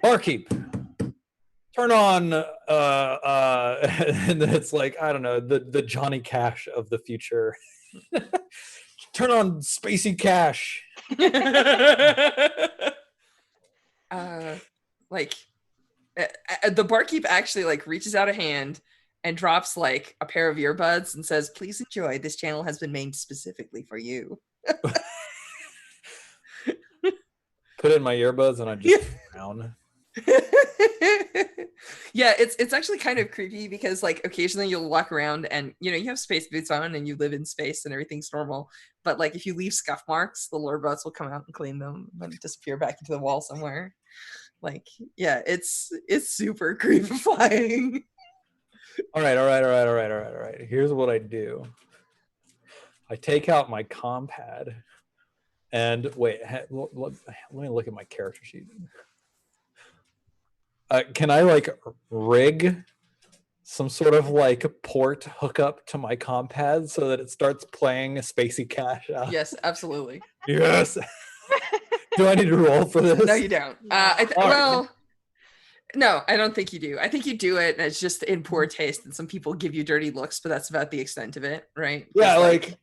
barkeep, turn on and then it's like, I don't know, the Johnny Cash of the future. Turn on Spacey Cash. Like the barkeep actually like reaches out a hand and drops like a pair of earbuds and says, "Please enjoy. This channel has been made specifically for you." Put in my earbuds and I just frown. Yeah, it's actually kind of creepy because like occasionally you'll walk around and you know you have space boots on and you live in space and everything's normal, but like if you leave scuff marks, the earbuds will come out and clean them and then disappear back into the wall somewhere. Like, yeah, it's super creepifying. All right. Here's what I do. I take out my compad and wait, let me look at my character sheet. Can I like rig some sort of like port hookup to my compad so that it starts playing a Spacey Cash out? Yes, absolutely. Yes. Do I need to roll for this? No, you don't. Well, no, I don't think you do. I think you do it, and it's just in poor taste, and some people give you dirty looks, but that's about the extent of it, right? Yeah, like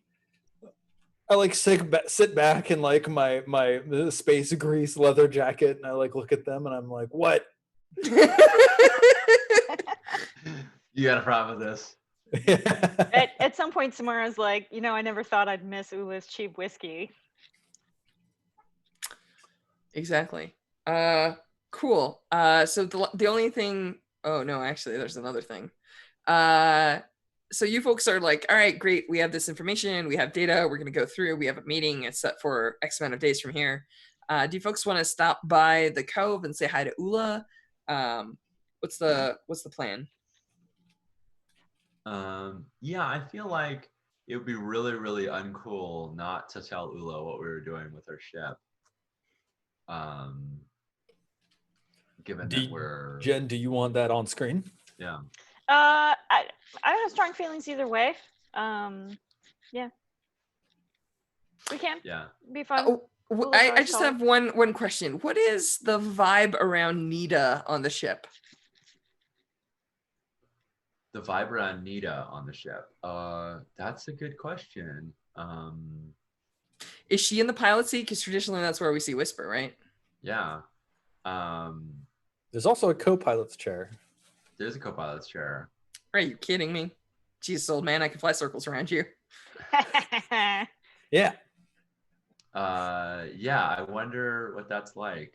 I like sit back in like my space grease leather jacket, and I like look at them, and I'm like, what? You got a problem with this? At some point, Samara's like, you know, I never thought I'd miss Ula's cheap whiskey. Exactly. Cool. So the only thing. Oh no, actually, there's another thing. So you folks are like, all right, great. We have this information. We have data. We're gonna go through. We have a meeting. It's set for X amount of days from here. Do you folks want to stop by the cove and say hi to Ula? What's the plan? Yeah, I feel like it would be really, really uncool not to tell Ula what we were doing with her ship. Given that we're Jen, do you want that on screen? Yeah. I have strong feelings either way. Yeah. We can. Yeah. Be fun. I just have one question. What is the vibe around Nita on the ship? The vibe around Nita on the ship. That's a good question. Is she in the pilot seat? Because traditionally that's where we see Whisper, right? Yeah. There's also a co-pilot's chair. There's a co-pilot's chair. Are you kidding me? Jesus, old man, I can fly circles around you. Yeah. Yeah, I wonder what that's like.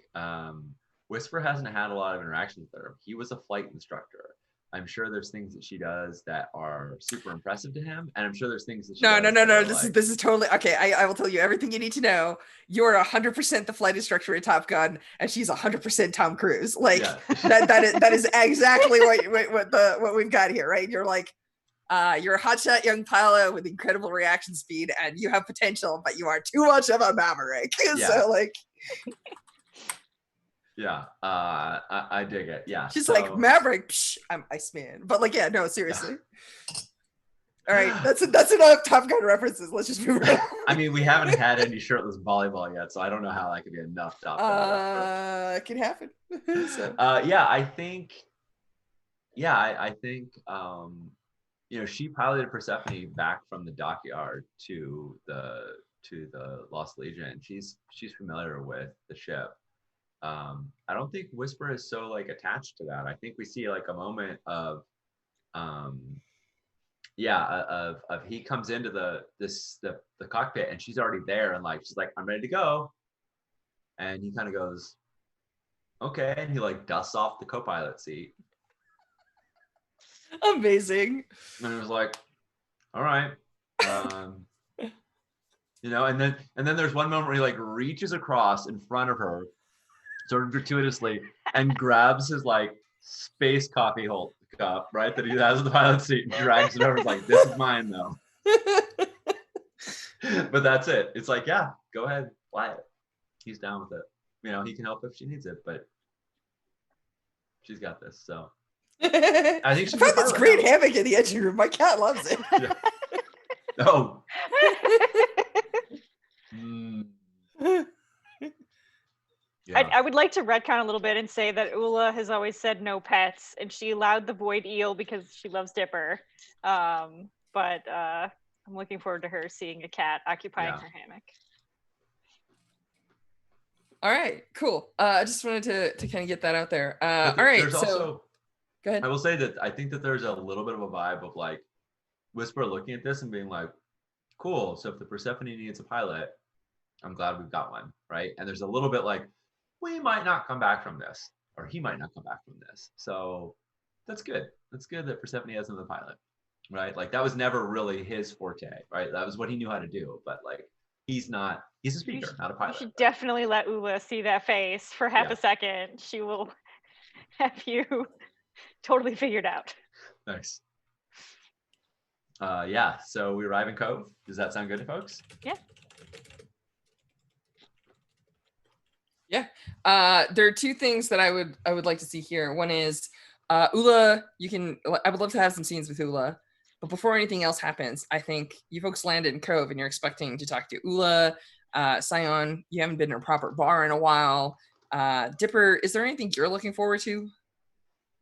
Whisper hasn't had a lot of interactions with her. He was a flight instructor. I'm sure there's things that she does that are super impressive to him, and I'm sure there's things that she No. does This is totally okay. I will tell you everything you need to know. You're 100% the flight instructor at Top Gun, and she's 100% Tom Cruise. Like Yeah. that is exactly what we've got here, right? You're like, you're a hotshot young pilot with incredible reaction speed, and you have potential, but you are too much of a maverick. Yeah. So like. Yeah, I dig it. Yeah, she's like Maverick. Psh, I'm Iceman, but like, yeah, no, seriously. All right, that's enough Top Gun references. Let's just move on. I mean, we haven't had any shirtless volleyball yet, so I don't know how that could be enough Top Gun. It can happen. So. Yeah, I think. Yeah, I think. You know, she piloted Persephone back from the dockyard to the Lost Legion, and she's familiar with the ship. I don't think Whisper is so like attached to that. I think we see like a moment of he comes into the cockpit and she's already there and like she's like, I'm ready to go. And he kind of goes, okay, and he like dusts off the co-pilot seat. Amazing. And he was like, all right. You know, and then there's one moment where he like reaches across in front of her, sort of gratuitously, and grabs his like space coffee cup, right, that he has in the pilot seat, and drags it over. It's like, this is mine though. But that's it. It's like, yeah, go ahead, fly it. He's down with it. You know, he can help if she needs it, but she's got this. So I think she's found this great now. hammock in the engine room. My cat loves it. Yeah. Oh. Yeah. I would like to retcon a little bit and say that Ula has always said no pets, and she allowed the void eel because she loves Dipper. But I'm looking forward to her seeing a cat occupying her hammock. All right, cool. I just wanted to kind of get that out there. All right, there's so also, go ahead. I will say that I think that there's a little bit of a vibe of like Whisper looking at this and being like, cool, so if the Persephone needs a pilot, I'm glad we've got one, right? And there's a little bit like, we might not come back from this, or he might not come back from this. So that's good. That's good that Persephone has another pilot, right? Like that was never really his forte, right? That was what he knew how to do, but like he's a speaker, not a pilot. You should definitely let Ula see that face for half a second. She will have you totally figured out. Nice. Yeah, so we arrive in Cove. Does that sound good to folks? Yeah. Yeah. There are two things that I would like to see here. One is Ula, I would love to have some scenes with Ula, but before anything else happens, I think you folks landed in Cove and you're expecting to talk to Ula. Scion, you haven't been in a proper bar in a while. Dipper, is there anything you're looking forward to?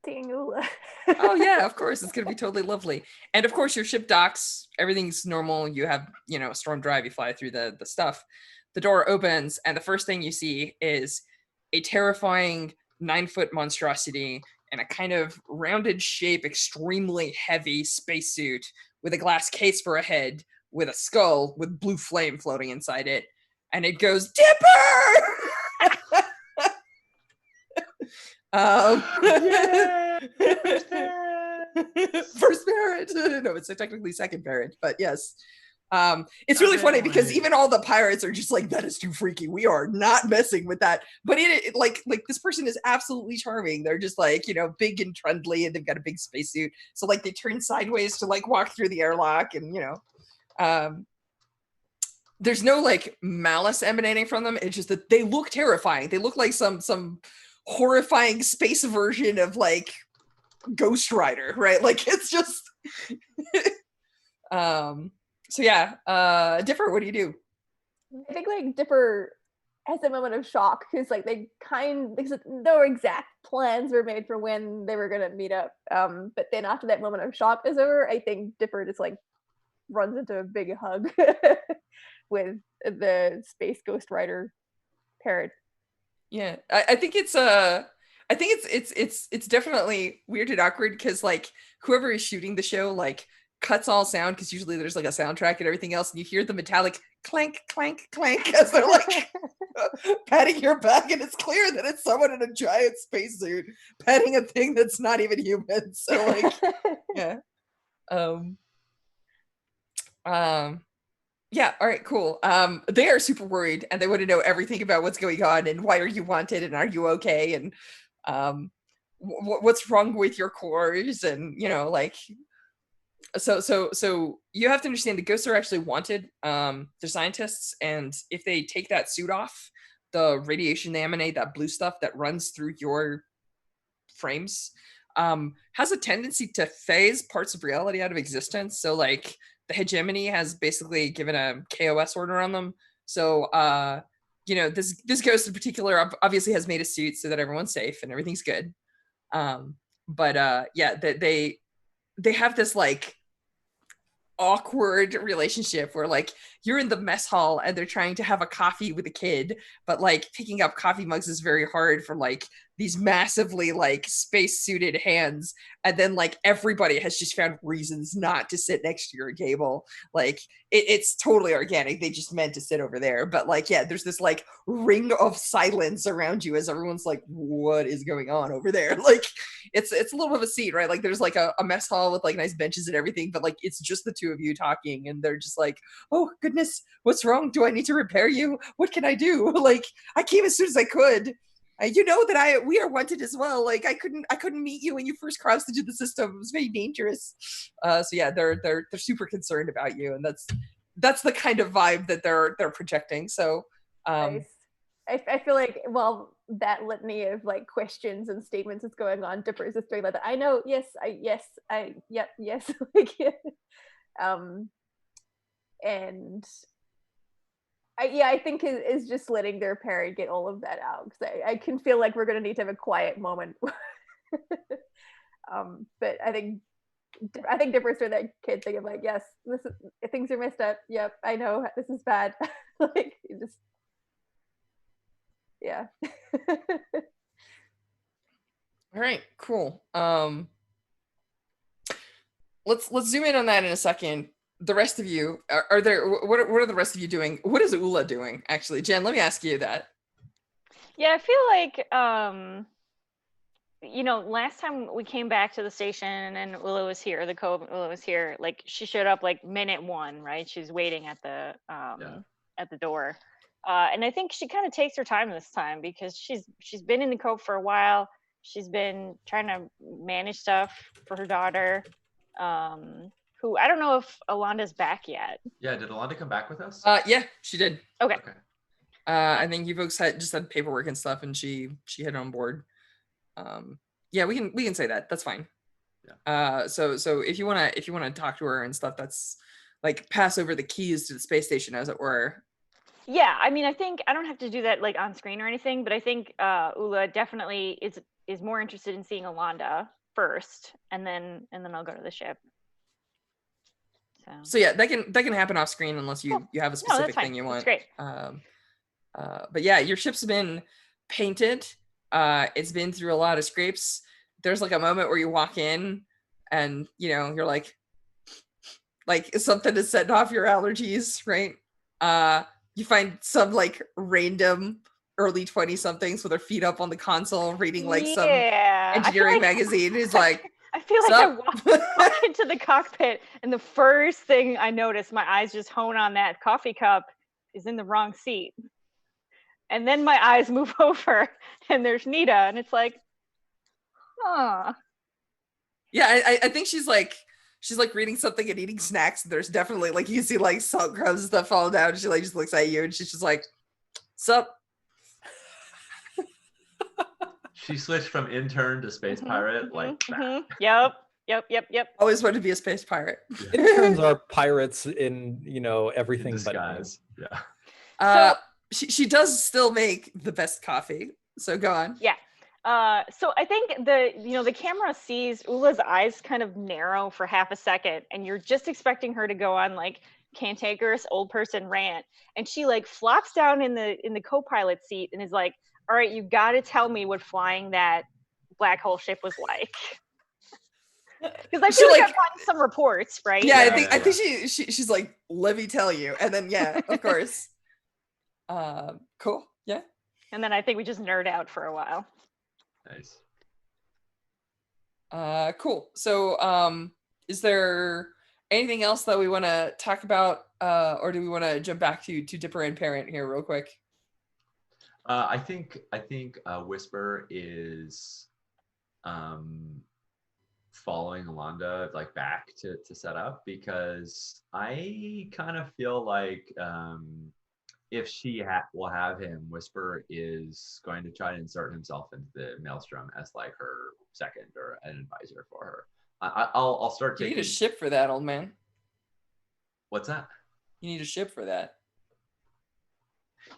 Seeing Ula. Oh yeah, of course, it's gonna be totally lovely. And of course your ship docks, everything's normal. You have, a storm drive, you fly through the stuff. The door opens and the first thing you see is a terrifying 9-foot monstrosity in a kind of rounded shape, extremely heavy spacesuit with a glass case for a head, with a skull with blue flame floating inside it. And it goes, Dipper! First parent. No, it's technically second parent, but yes. It's really funny because even all the pirates are just like, that is too freaky. We are not messing with that. But it like this person is absolutely charming. They're just like, big and trundly, and they've got a big spacesuit. So like they turn sideways to like walk through the airlock, and there's no like malice emanating from them. It's just that they look terrifying. They look like some horrifying space version of like Ghost Rider, right? Like it's just so yeah, Dipper, what do you do? I think like Dipper has a moment of shock because like no exact plans were made for when they were gonna meet up. But then after that moment of shock is over, I think Dipper just like runs into a big hug with the Space Ghost Rider parrot. Yeah, I think it's it's definitely weird and awkward because like whoever is shooting the show like cuts all sound because usually there's like a soundtrack and everything else, and you hear the metallic clank clank clank as they're like patting your back, and it's clear that it's someone in a giant spacesuit patting a thing that's not even human. So like yeah. Yeah, all right, cool. They are super worried and they want to know everything about what's going on and why are you wanted and are you okay, and what's wrong with your cores, and like so you have to understand the ghosts are actually wanted. They're scientists, and if they take that suit off, the radiation they emanate, that blue stuff that runs through your frames, has a tendency to phase parts of reality out of existence. So like the hegemony has basically given a KOS order on them. So this ghost in particular obviously has made a suit so that everyone's safe and everything's good. But yeah, they have this like awkward relationship where like you're in the mess hall and they're trying to have a coffee with a kid, but like picking up coffee mugs is very hard for like these massively like space-suited hands. And then like everybody has just found reasons not to sit next to your table. Like it's totally organic. They just meant to sit over there. But like, yeah, there's this like ring of silence around you as everyone's like, what is going on over there? Like it's a little bit of a scene, right? Like there's like a mess hall with like nice benches and everything, but like it's just the two of you talking, and they're just like, oh goodness, what's wrong? Do I need to repair you? What can I do? Like I came as soon as I could. You know that we are wanted as well. Like I couldn't meet you when you first crossed into the system. It was very dangerous. So yeah, they're super concerned about you, and that's the kind of vibe that they're projecting. So nice. I feel like that litany of like questions and statements is going on. Dipper is just doing like that. I know. Yes. Yep. Yes. Like, and I think is just letting their parent get all of that out, because I can feel like we're going to need to have a quiet moment. But I think Dipper's doing that kid thing of like, yes, things are messed up. Yep, I know this is bad. Like just, yeah. All right, cool. Let's zoom in on that in a second. The rest of you, are there? What are the rest of you doing? What is Ula doing? Actually, Jen, let me ask you that. Yeah, I feel like last time we came back to the station and Ula was here, the co Ula was here. Like she showed up like minute one, right? She's waiting at the door, and I think she kind of takes her time this time because she's been in the Cove for a while. She's been trying to manage stuff for her daughter. Who I don't know if Alanda's back yet. Yeah, did Alanda come back with us? Yeah, she did. Okay. I think you folks had paperwork and stuff, and she had on board. Yeah, we can say that. That's fine. Yeah. So if you wanna talk to her and stuff, that's like pass over the keys to the space station, as it were. Yeah, I mean, I think I don't have to do that like on screen or anything, but I think Ula definitely is more interested in seeing Alanda first, and then I'll go to the ship. So yeah, that can happen off screen unless you have a specific thing you want. That's great. But yeah, your ship's been painted. It's been through a lot of scrapes. There's like a moment where you walk in and you're like something is setting off your allergies, right? You find some like random early 20-somethings with their feet up on the console reading like some engineering magazine. Is like, I feel like I walk into the cockpit and the first thing I notice, my eyes just hone on that coffee cup is in the wrong seat. And then my eyes move over and there's Nita and it's like, huh. Yeah, I think she's like reading something and eating snacks. There's definitely like, you see like salt crumbs and stuff fall down. She like just looks at you and she's just like, sup? She switched from intern to space pirate. Yep. Always wanted to be a space pirate. Interns are pirates in everything in but disguise. Yeah. She does still make the best coffee. So go on. Yeah. So I think the camera sees Ula's eyes kind of narrow for half a second, and you're just expecting her to go on like cantankerous old person rant, and she like flops down in the co-pilot seat and is like, all right, you got to tell me what flying that black hole ship was like. Because I feel like I've gotten some reports, right? Yeah, I think she's like, let me tell you, and then yeah, of course. Cool. Yeah. And then I think we just nerd out for a while. Nice. Cool. So, is there anything else that we want to talk about, or do we want to jump back to Dipper and Parent here real quick? I think Whisper is following Alanda like back to set up, because I kind of feel like if she will have him, Whisper is going to try to insert himself into the Maelstrom as like her second or an advisor for her. I'll start taking. You need a ship for that, old man. What's that? You need a ship for that.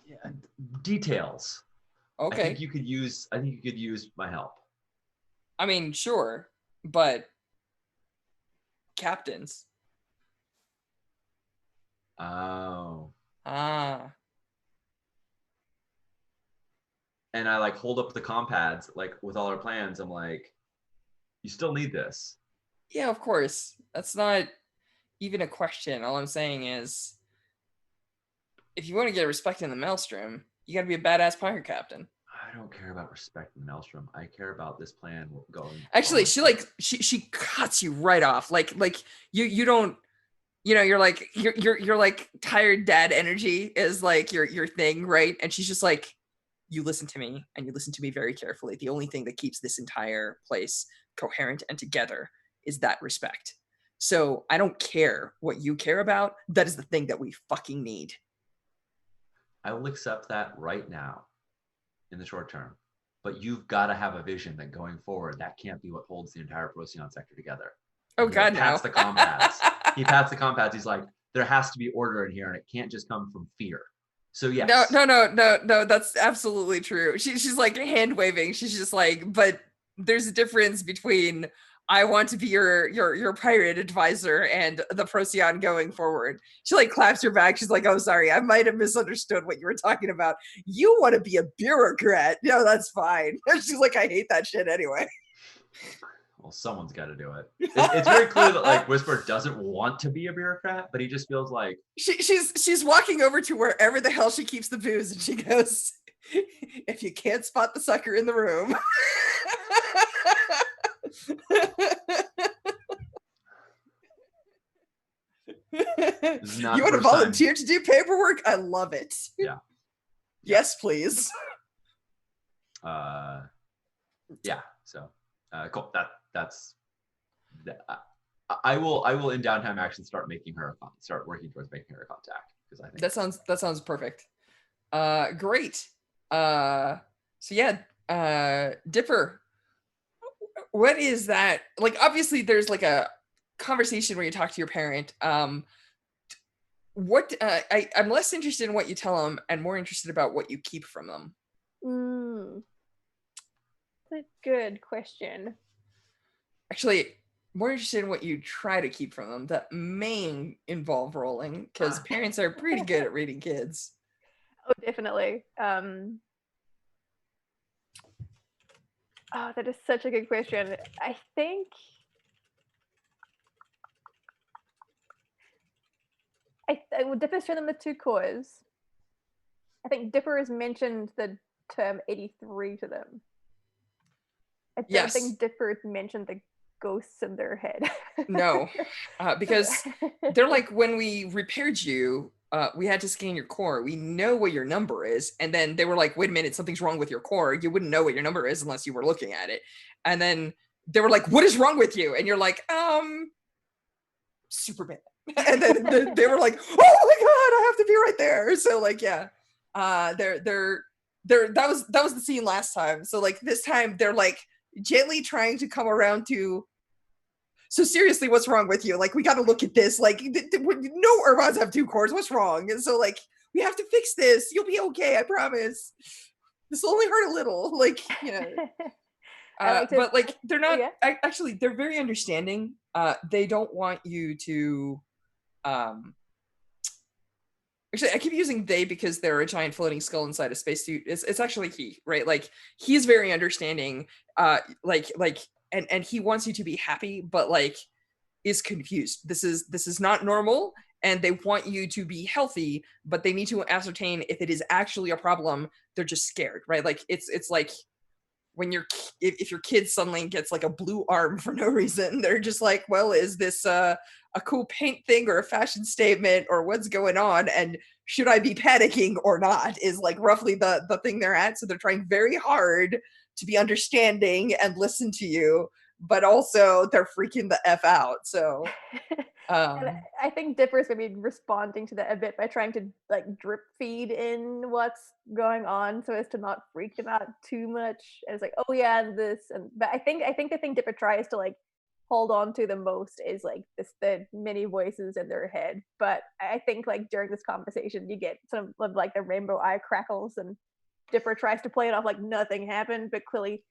Yeah, details. Okay. I think you could use my help. I mean, sure, but captains. Oh. Ah. And I like hold up the compads, like with all our plans. I'm like, you still need this. Yeah, of course. That's not even a question. All I'm saying is, if you want to get respect in the Maelstrom, you got to be a badass pirate captain. I don't care about respect in the Maelstrom. I care about this plan going. Actually, forward. she cuts you right off. Like you don't, you know, you're like you're like tired dad energy is like your thing, right? And she's just like, you listen to me and you listen to me very carefully. The only thing that keeps this entire place coherent and together is that respect. So I don't care what you care about. That is the thing that we fucking need. I will accept that right now in the short term. But you've got to have a vision that going forward, that can't be what holds the entire Procyon sector together. Oh And he, God, like, pats no. the compads. He pats the compads. He's like, there has to be order in here, and it can't just come from fear. So yes. No. That's absolutely true. She's like hand waving. She's just like, but there's a difference between I want to be your pirate advisor and the Procyon going forward. She like claps her back. She's like, oh, sorry, I might have misunderstood what you were talking about. You want to be a bureaucrat? No, that's fine. She's like, I hate that shit anyway. Well, someone's got to do it. It's very clear that like Whisper doesn't want to be a bureaucrat, but he just feels like she's walking over to wherever the hell she keeps the booze, and she goes, if you can't spot the sucker in the room. You want to volunteer to do paperwork? I love it. Yeah. Yes, please. Yeah. So cool. That's I will in downtime action start working towards making her a contact, because I think that sounds perfect. Great. So yeah, Dipper, what is that? Like, obviously there's like a conversation where you talk to your parent. What I'm less interested in what you tell them and more interested about what you keep from them. That's a good question. Actually, more interested in what you try to keep from them. That may involve rolling, because parents are pretty good at reading kids. Oh, definitely. Oh, that is such a good question. I think Dipper's shown them the two cores. I think Dipper has mentioned the term 83 to them. I don't think Dipper has mentioned the ghosts in their head. No, because they're like, when we repaired you, we had to scan your core. We know what your number is. And then they were like, wait a minute, something's wrong with your core. You wouldn't know what your number is unless you were looking at it. And then they were like, what is wrong with you? And you're like, Superman. And then they were like, oh my God, I have to be right there. So like, yeah, that was the scene last time. So like this time they're like gently trying to come around to, so seriously, what's wrong with you? Like, we got to look at this. Like, no Urbans have two cores. What's wrong? And so like, we have to fix this. You'll be okay. I promise. This will only hurt a little. Like, you know. But like, they're not actually, they're very understanding. They don't want you to actually, I keep using they because they're a giant floating skull inside a spacesuit. It's actually he, right? Like, he's very understanding, and he wants you to be happy, but like is confused. This is not normal, and they want you to be healthy, but they need to ascertain if it is actually a problem. They're just scared, right? Like, it's like when if your kid suddenly gets like a blue arm for no reason, they're just like, well, is this a cool paint thing or a fashion statement, or what's going on, and should I be panicking or not, is like roughly the thing they're at. So they're trying very hard to be understanding and listen to you, but also they're freaking the F out. So and I think Dipper's gonna be responding to that a bit by trying to like drip feed in what's going on so as to not freak them out too much. And it's like, oh yeah, and this, and but I think the thing Dipper tries to like hold on to the most is like the many voices in their head. But I think like during this conversation you get some of like the rainbow eye crackles, and Dipper tries to play it off like nothing happened, but clearly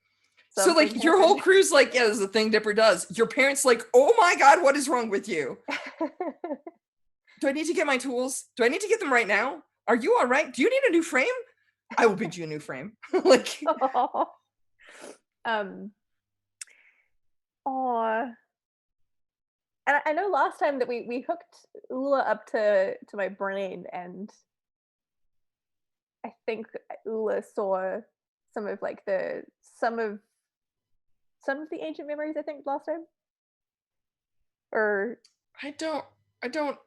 so like your whole crew's like, yeah, this is the thing Dipper does. Your parents like, oh my God, what is wrong with you? Do I need to get my tools? Do I need to get them right now? Are you all right? Do you need a new frame? I will bid you a new frame. Like, um, oh, and I know last time that we hooked Ula up to my brain, and I think Ula saw some of like some of the ancient memories. I think last time, or I don't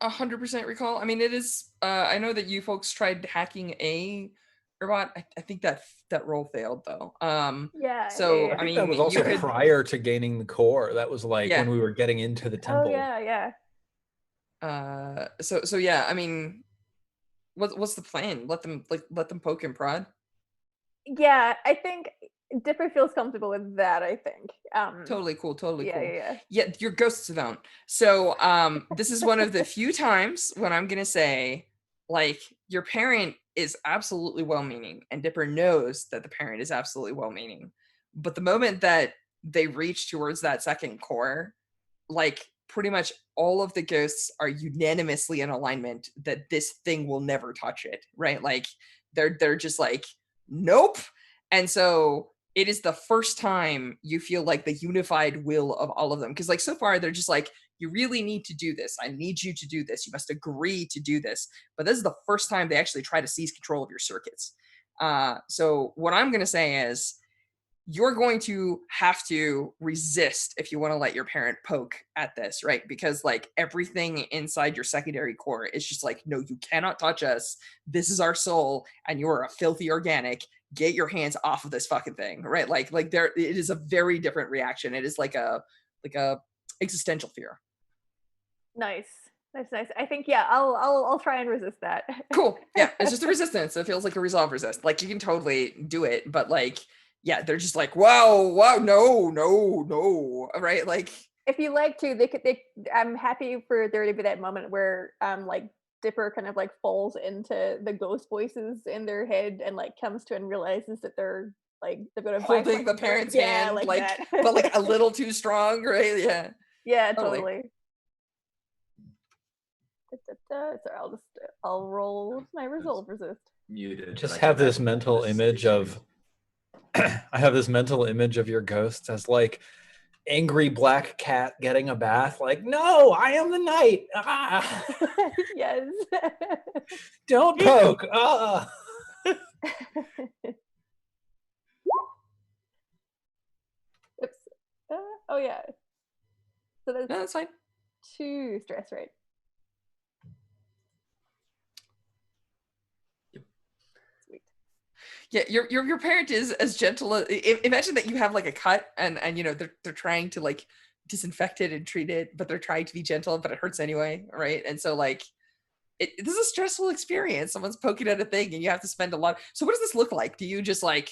100% recall. I mean, it is. I know that you folks tried hacking a robot. I think that roll failed though. yeah. So I I think that mean, was you also could. prior to gaining the core. That was like Yeah. when we were getting into the Oh temple. yeah. So yeah. I mean, what's the plan? Let them poke and prod. Yeah, I think Dipper feels comfortable with that. I think. Totally cool. Yeah. Yeah, your ghosts don't. So this is one of the few times when I'm gonna say, like, your parent is absolutely well-meaning, and Dipper knows that the parent is absolutely well-meaning. But the moment that they reach towards that second core, like pretty much all of the ghosts are unanimously in alignment that this thing will never touch it, right? Like they're just like, nope. And so it is the first time you feel like the unified will of all of them. Because like so far they're just like, you really need to do this. I need you to do this. You must agree to do this. But this is the first time they actually try to seize control of your circuits. So what I'm going to say is, you're going to have to resist if you want to let your parent poke at this, right? Because like everything inside your secondary core is just like, no, you cannot touch us. This is our soul, and you're a filthy organic. Get your hands off of this fucking thing, right? Like there, it is a very different reaction. It is like a existential fear. Nice. I think I'll try and resist that. Cool. Yeah, it's just a resistance. It feels like a resolve resist. Like you can totally do it, but like, yeah, they're just like, wow, no, right? Like, if you like to, I'm happy for there to be that moment where like Dipper kind of like falls into the ghost voices in their head and like comes to and realizes that they're gonna holding the parent's hand, like that. but like a little too strong, right? Yeah. Yeah, Totally. totally. So I'll roll my resolve resist. Muted. Just have this mental image of I have this mental image of your ghosts as like angry black cat getting a bath, like, no, I am the knight. Ah. Yes. Don't poke. Ah. Oops. Oh yeah. So No, that's fine. 2 stress, right? Yeah, your parent is as gentle as, imagine that you have like a cut and you know they're trying to like disinfect it and treat it, but they're trying to be gentle, but it hurts anyway, right? And so like this is a stressful experience. Someone's poking at a thing and you have to spend a lot. So what does this look like? Do you just like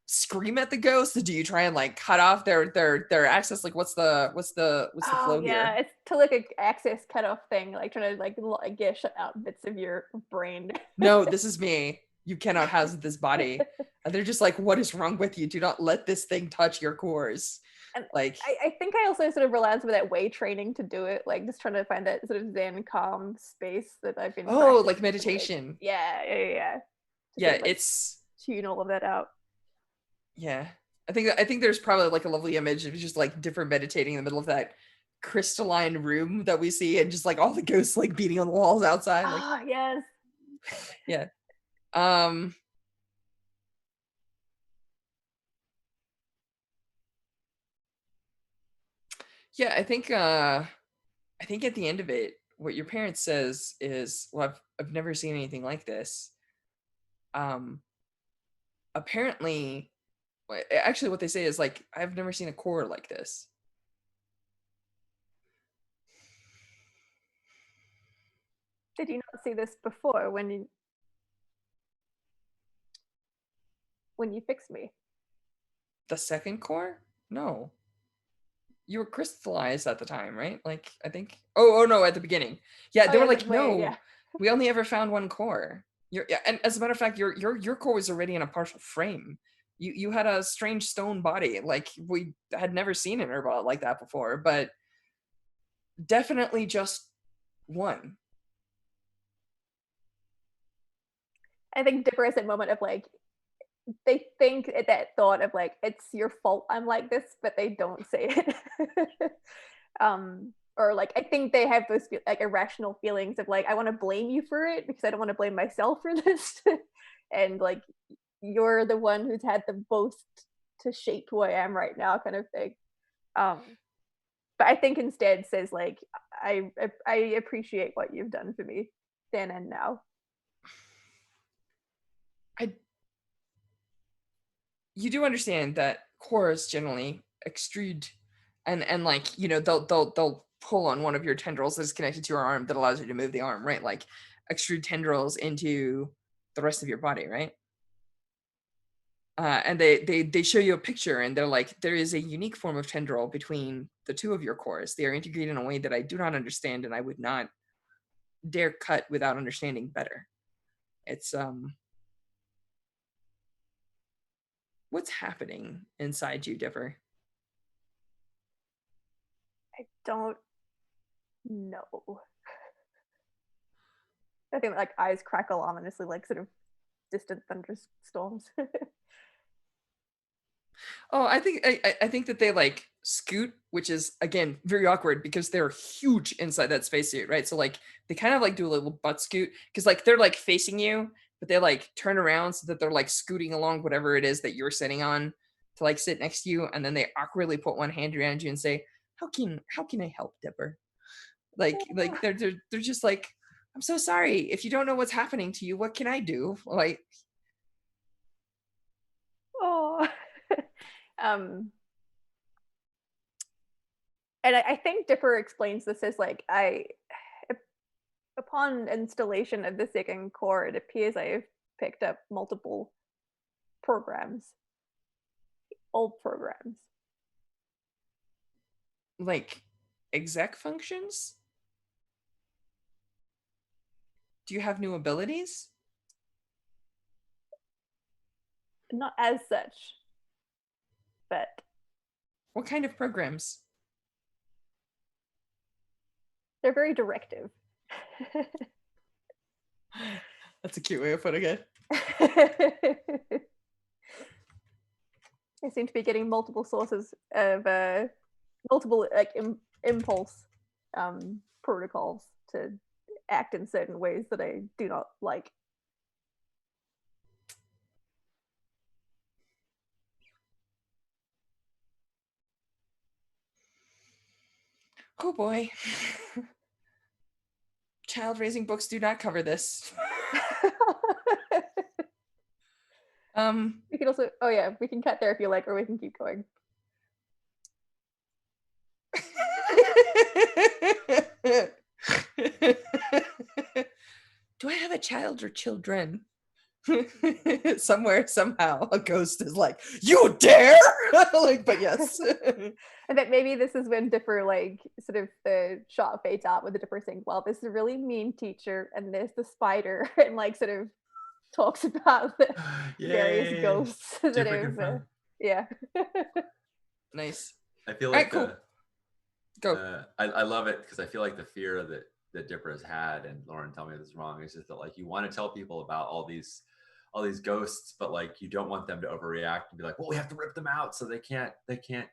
scream at the ghost? Do you try and like cut off their access? Like what's the flow yeah, here? it's to like an access cutoff thing, like trying to like get shut out bits of your brain. No, this is me. You cannot house this body. And they're just like, what is wrong with you? Do not let this thing touch your cores. And like I think I also sort of relied on that way training to do it, like just trying to find that sort of zen calm space that I've been like meditation. With. Yeah. Yeah, like, it's tune all of that out. Yeah. I think there's probably like a lovely image of just like different meditating in the middle of that crystalline room that we see, and just like all the ghosts like beating on the walls outside. Like, oh yes. Yeah. Yeah, I think at the end of it, what your parent says is, well, I've never seen anything like this. Apparently, actually what they say is like, I've never seen a core like this. Did you not see this before when you fixed me? The second core? No. You were crystallized at the time, right? Like, I think. Oh no, at the beginning. Yeah, they were like, no, we only ever found one core. And as a matter of fact, your core was already in a partial frame. You had a strange stone body, like we had never seen an herbal like that before, but definitely just one. I think Dipper has that moment of like, they think at that thought of like, it's your fault I'm like this, but they don't say it. Or like, I think they have those like irrational feelings of like, I want to blame you for it because I don't want to blame myself for this. And like, you're the one who's had the most to shape who I am right now, kind of thing. But I think instead says like, I appreciate what you've done for me then and now. You do understand that cores generally extrude and like, you know, they'll pull on one of your tendrils that's connected to your arm that allows you to move the arm, right? Like extrude tendrils into the rest of your body, right? And they show you a picture and they're like, there is a unique form of tendril between the two of your cores. They are integrated in a way that I do not understand and I would not dare cut without understanding better. It's what's happening inside you, Dipper? I don't know. I think like eyes crackle ominously, like sort of distant thunderstorms. Oh, I think that they like scoot, which is again very awkward because they're huge inside that spacesuit, right? So like they kind of like do a little butt scoot because like they're like facing you, but they like turn around so that they're like scooting along whatever it is that you're sitting on to like sit next to you, and then they awkwardly put one hand around you and say, how can I help, Dipper?" Like they're just like, "I'm so sorry. If you don't know what's happening to you, what can I do?" Like, Oh. um and I think Dipper explains this as like, upon installation of the second core, it appears I've picked up multiple programs, old programs. like exec functions? Do you have new abilities? Not as such, but What kind of programs? they're very directive. That's a cute way of putting it. I seem to be getting multiple sources of multiple like impulse protocols to act in certain ways that I do not like. Oh boy. Child raising books do not cover this. We can also, oh yeah, we can cut there if you like, or we can keep going. Do I have a child or children? Somewhere, somehow, a ghost is like, "You dare!" Like, but yes. And that maybe this is when Dipper like sort of the shot fades out with the Dipper saying, "Well, this is a really mean teacher, and there's the spider," and like sort of talks about the various Yay. ghosts that Dipper have, confirmed. yeah. Nice. I feel Alright, like cool. Go. I love it because I feel like the fear that Dipper has had, and Lauren, tell me if this is wrong, is just that like you want to tell people about all these ghosts, but like you don't want them to overreact and be like, well, we have to rip them out so they can't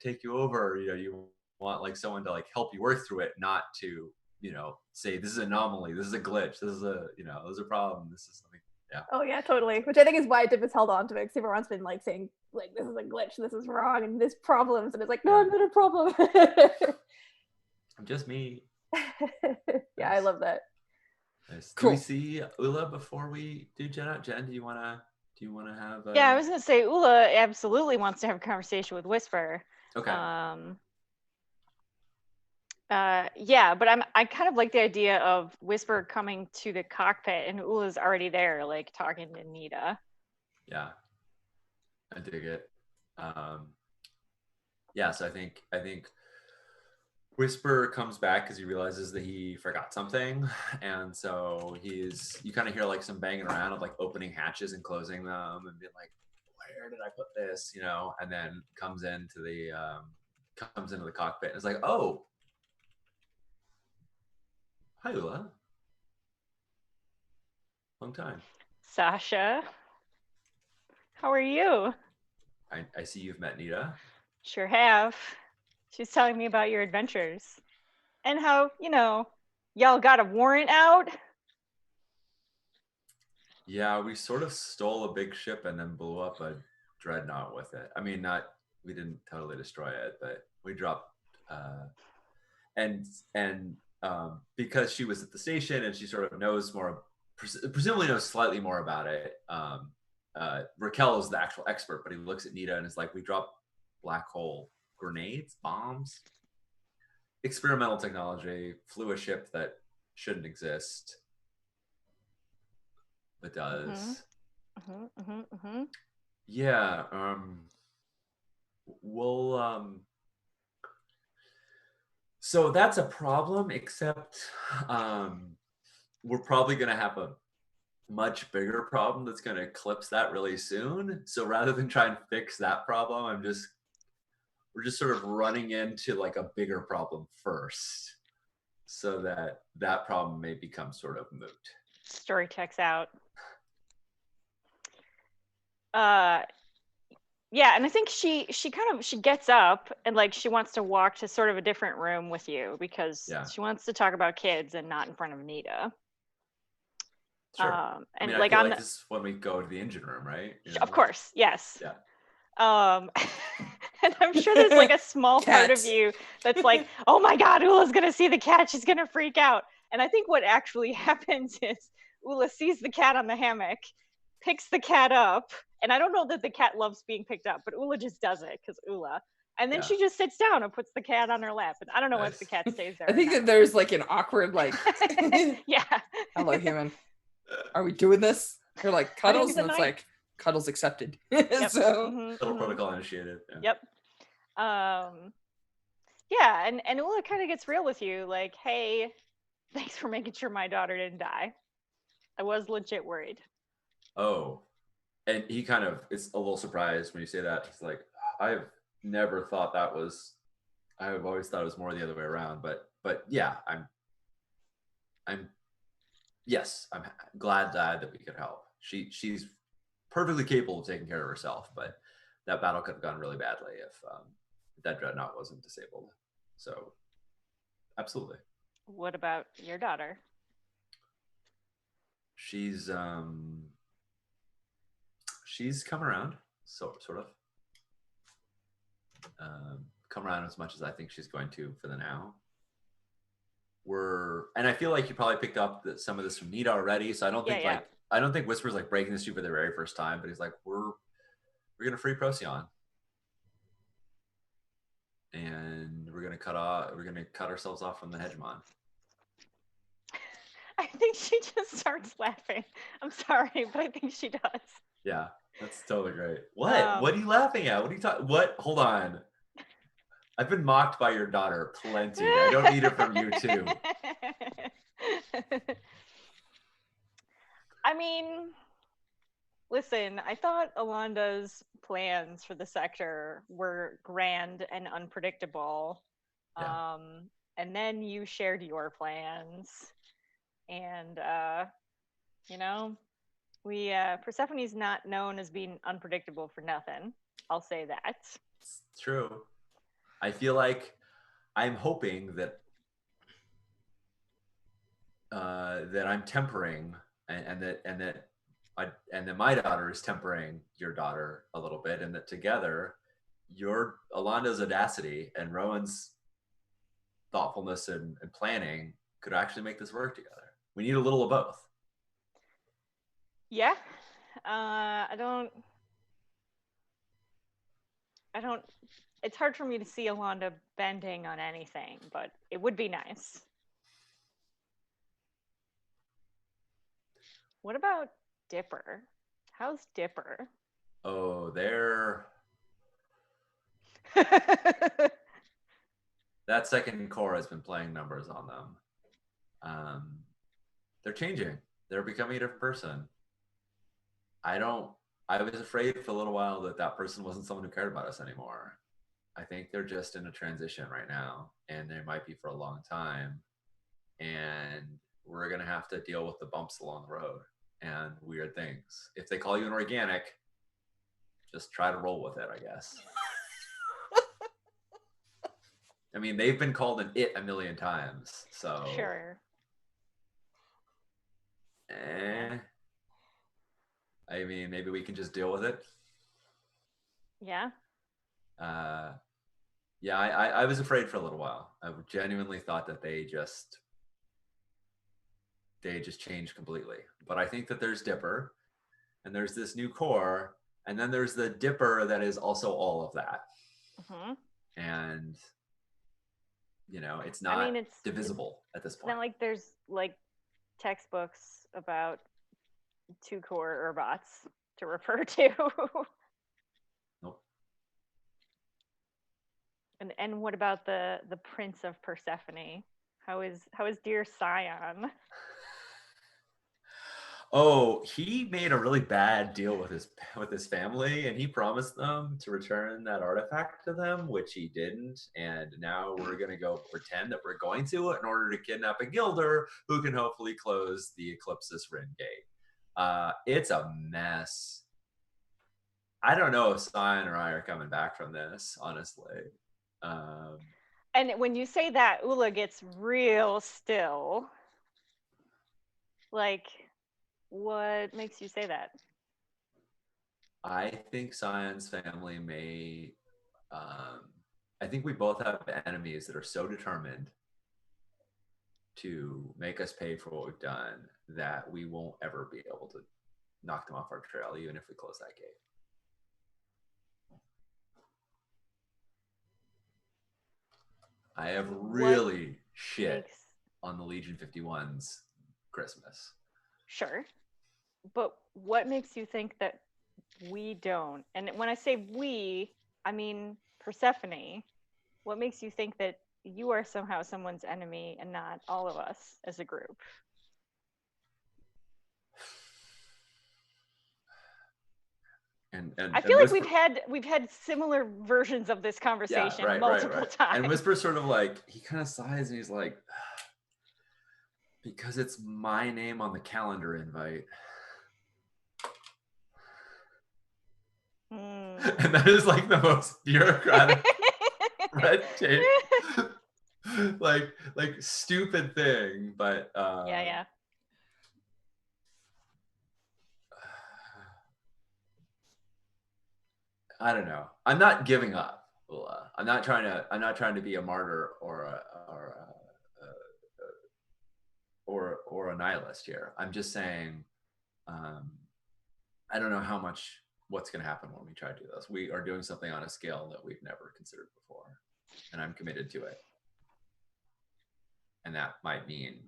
take you over. You know, you want like someone to like help you work through it, not to, you know, say this is an anomaly, this is a glitch, this is a, you know, this is a problem, this is something. Yeah. Oh yeah, totally. Which I think is why Dipper's held on to it, because everyone's been like saying like this is a glitch, this is wrong, and there's problems, and it's like, no, I'm not a problem. I'm just me. Yeah, I love that. Nice. Cool. Do we see Ula before we do Jen? Jen, do you wanna have Yeah, I was gonna say Ula absolutely wants to have a conversation with Whisper. Okay. Yeah, but I kind of like the idea of Whisper coming to the cockpit and Ula's already there, like talking to Nita. Yeah, I dig it. Yeah, so I think Whisper comes back because he realizes that he forgot something, and so you kind of hear like some banging around of like opening hatches and closing them, and being like, where did I put this, you know? And then comes into the cockpit and is like, oh, hi Ula, long time. Sasha. How are you? I see you've met Nita. Sure have. She's telling me about your adventures and how, y'all got a warrant out. Yeah, we sort of stole a big ship and then blew up a dreadnought with it. I mean, we didn't totally destroy it, but we dropped and because she was at the station and she sort of knows more, presumably knows slightly more about it. Raquel is the actual expert, but he looks at Nita and is like, we dropped black hole grenades, bombs, experimental technology, flew a ship that shouldn't exist, but does. Yeah. We'll so that's a problem, except we're probably going to have a much bigger problem that's going to eclipse that really soon. So rather than try and fix that problem, we're just sort of running into like a bigger problem first, so that problem may become sort of moot. Story checks out. Yeah, and I think she gets up and like she wants to walk to sort of a different room with you because she wants to talk about kids and not in front of Nita. Sure. And I mean, like I feel like this is when we go to the engine room, right? Of course, yes. Yeah. And I'm sure there's like a small part of you that's like, oh my God, Ula's gonna see the cat, she's gonna freak out. And I think what actually happens is Ula sees the cat on the hammock, picks the cat up, and I don't know that the cat loves being picked up, but Ula just does it because Ula. And then she just sits down and puts the cat on her lap. And I don't know if the cat stays there. I think that there's like an awkward like, yeah. Hello, human. Are we doing this? You're like cuddles, and it's like cuddles accepted. Yep. So little protocol initiated. Yeah. Yep. Yeah, and Ula kind of gets real with you, like, hey, thanks for making sure my daughter didn't die. I was legit worried. Oh, and he kind of is a little surprised when you say that. He's like, I've never thought that was. I've always thought it was more the other way around. But yeah, I'm glad that we could help. She's perfectly capable of taking care of herself, but that battle could have gone really badly if that dreadnought wasn't disabled. So, absolutely. What about your daughter? She's come around, sort of. Come around as much as I think she's going to for the now. And I feel like you probably picked up some of this from Nita already, so I don't think I don't think Whisper's like breaking this to you for the very first time, but he's like, we're gonna free Procyon. And we're gonna cut ourselves off from the hegemon. I think she just starts laughing. I'm sorry, but I think she does. Yeah, that's totally great. What? What are you laughing at? What are you talking? What? Hold on. I've been mocked by your daughter plenty. I don't need it from you too. I mean, listen, I thought Alanda's plans for the sector were grand and unpredictable. Yeah. And then you shared your plans. And, Persephone's not known as being unpredictable for nothing. I'll say that. It's true. I feel like I'm hoping that that I'm tempering and that my daughter is tempering your daughter a little bit, and that together your Alanda's audacity and Rowan's thoughtfulness and planning could actually make this work together. We need a little of both. Yeah. I don't it's hard for me to see Alanda bending on anything, but it would be nice. What about Dipper? How's Dipper? Oh, that second core has been playing numbers on them. They're changing. They're becoming a different person. I was afraid for a little while that person wasn't someone who cared about us anymore. I think they're just in a transition right now, and they might be for a long time. And we're going to have to deal with the bumps along the road. and weird things. If they call you an organic, just try to roll with it, I guess. I mean, they've been called an it a million times, so Sure. I mean, maybe we can just deal with it. Yeah. Yeah, I was afraid for a little while. I genuinely thought that they just changed completely. But I think that there's Dipper, and there's this new core, and then there's the Dipper that is also all of that. Mm-hmm. And you know, it's not divisible at this point. It's not like there's like textbooks about two core Urbots to refer to. Nope. And what about the Prince of Persephone? How is dear Scion? Oh, he made a really bad deal with his family, and he promised them to return that artifact to them, which he didn't. And now we're gonna go pretend that we're going to in order to kidnap a Gilder who can hopefully close the Eclipsis Rin Gate. It's a mess. I don't know if Scion or I are coming back from this, honestly. And when you say that, Ula gets real still. Like, what makes you say that? I think Sion's family may. I think we both have enemies that are so determined to make us pay for what we've done that we won't ever be able to knock them off our trail, even if we close that gate. I have really shit on the Legion 51's Christmas. Sure. But what makes you think that we don't? And when I say we, I mean Persephone. What makes you think that you are somehow someone's enemy and not all of us as a group? And I feel like we've had similar versions of this conversation multiple times. And Whisper's sort of like, he kind of sighs and he's like, because it's my name on the calendar invite. And that is like the most bureaucratic red tape like stupid thing, but yeah. I don't know. I'm not giving up. I'm not trying to be a martyr or a nihilist here. I'm just saying, I don't know what's going to happen when we try to do this. We are doing something on a scale that we've never considered before, and I'm committed to it. And that might mean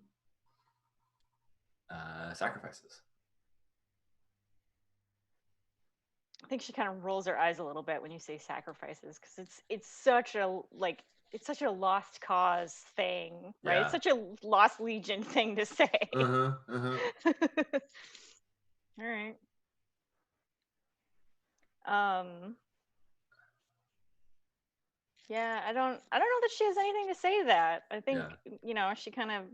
sacrifices. I think she kind of rolls her eyes a little bit when you say sacrifices, because it's such a lost cause thing, right? Yeah. It's such a lost Legion thing to say. All right. Yeah, I don't know that she has anything to say to that. I think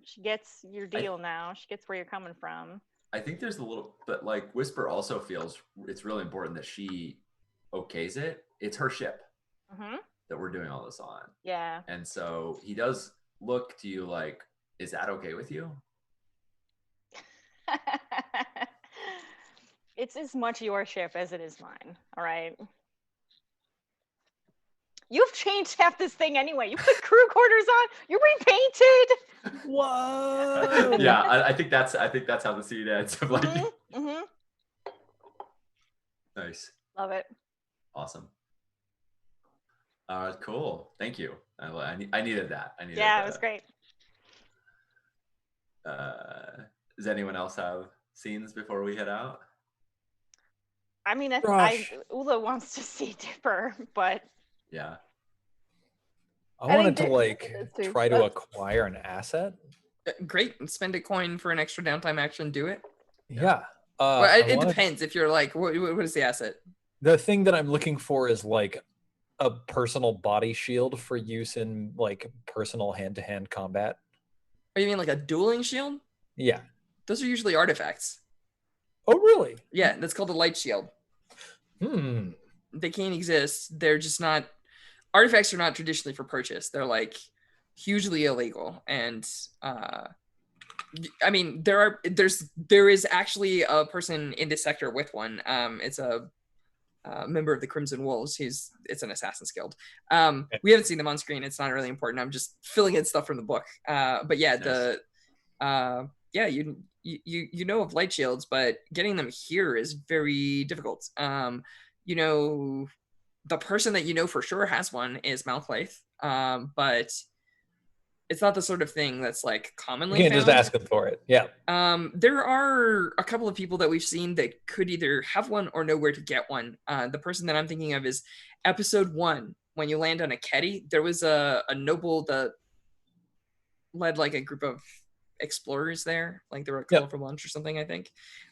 she gets your deal now. She gets where you're coming from. I think there's a little, but like Whisper also feels it's really important that she okays it. It's her ship that we're doing all this on. Yeah. And so he does look to you like, is that okay with you? It's as much your ship as it is mine. All right. You've changed half this thing anyway. You put crew quarters on. You're repainted. Whoa. Yeah, I think that's how the scene ends. Like, Nice. Love it. Awesome. Cool. Thank you. I needed that. It was great. Does anyone else have scenes before we head out? I mean, Ula wants to see Dipper, but yeah. I wanted to try to acquire an asset. Great. Spend a coin for an extra downtime action. Do it. Yeah. Well, it depends. If you're like, what is the asset? The thing that I'm looking for is like a personal body shield for use in like personal hand-to-hand combat. Oh, you mean like a dueling shield? Yeah. Those are usually artifacts. Oh, really? Yeah, that's called a light shield. They can't exist. They're just not, artifacts are not traditionally for purchase. They're like hugely illegal. And I mean, there is actually a person in this sector with one. It's a member of the Crimson Wolves. It's an Assassin's Guild. We haven't seen them on screen. It's not really important. I'm just filling in stuff from the book. But yeah, you know of light shields, but getting them here is very difficult. You know, the person that you know for sure has one is Malclaith, but it's not the sort of thing that's like commonly You can't found. just ask them for it. Yeah. There are a couple of people that we've seen that could either have one or know where to get one. The person that I'm thinking of is episode 1. When you land on a Ketty, there was a noble that led like a group of explorers there. Like they were called for lunch or something, I think.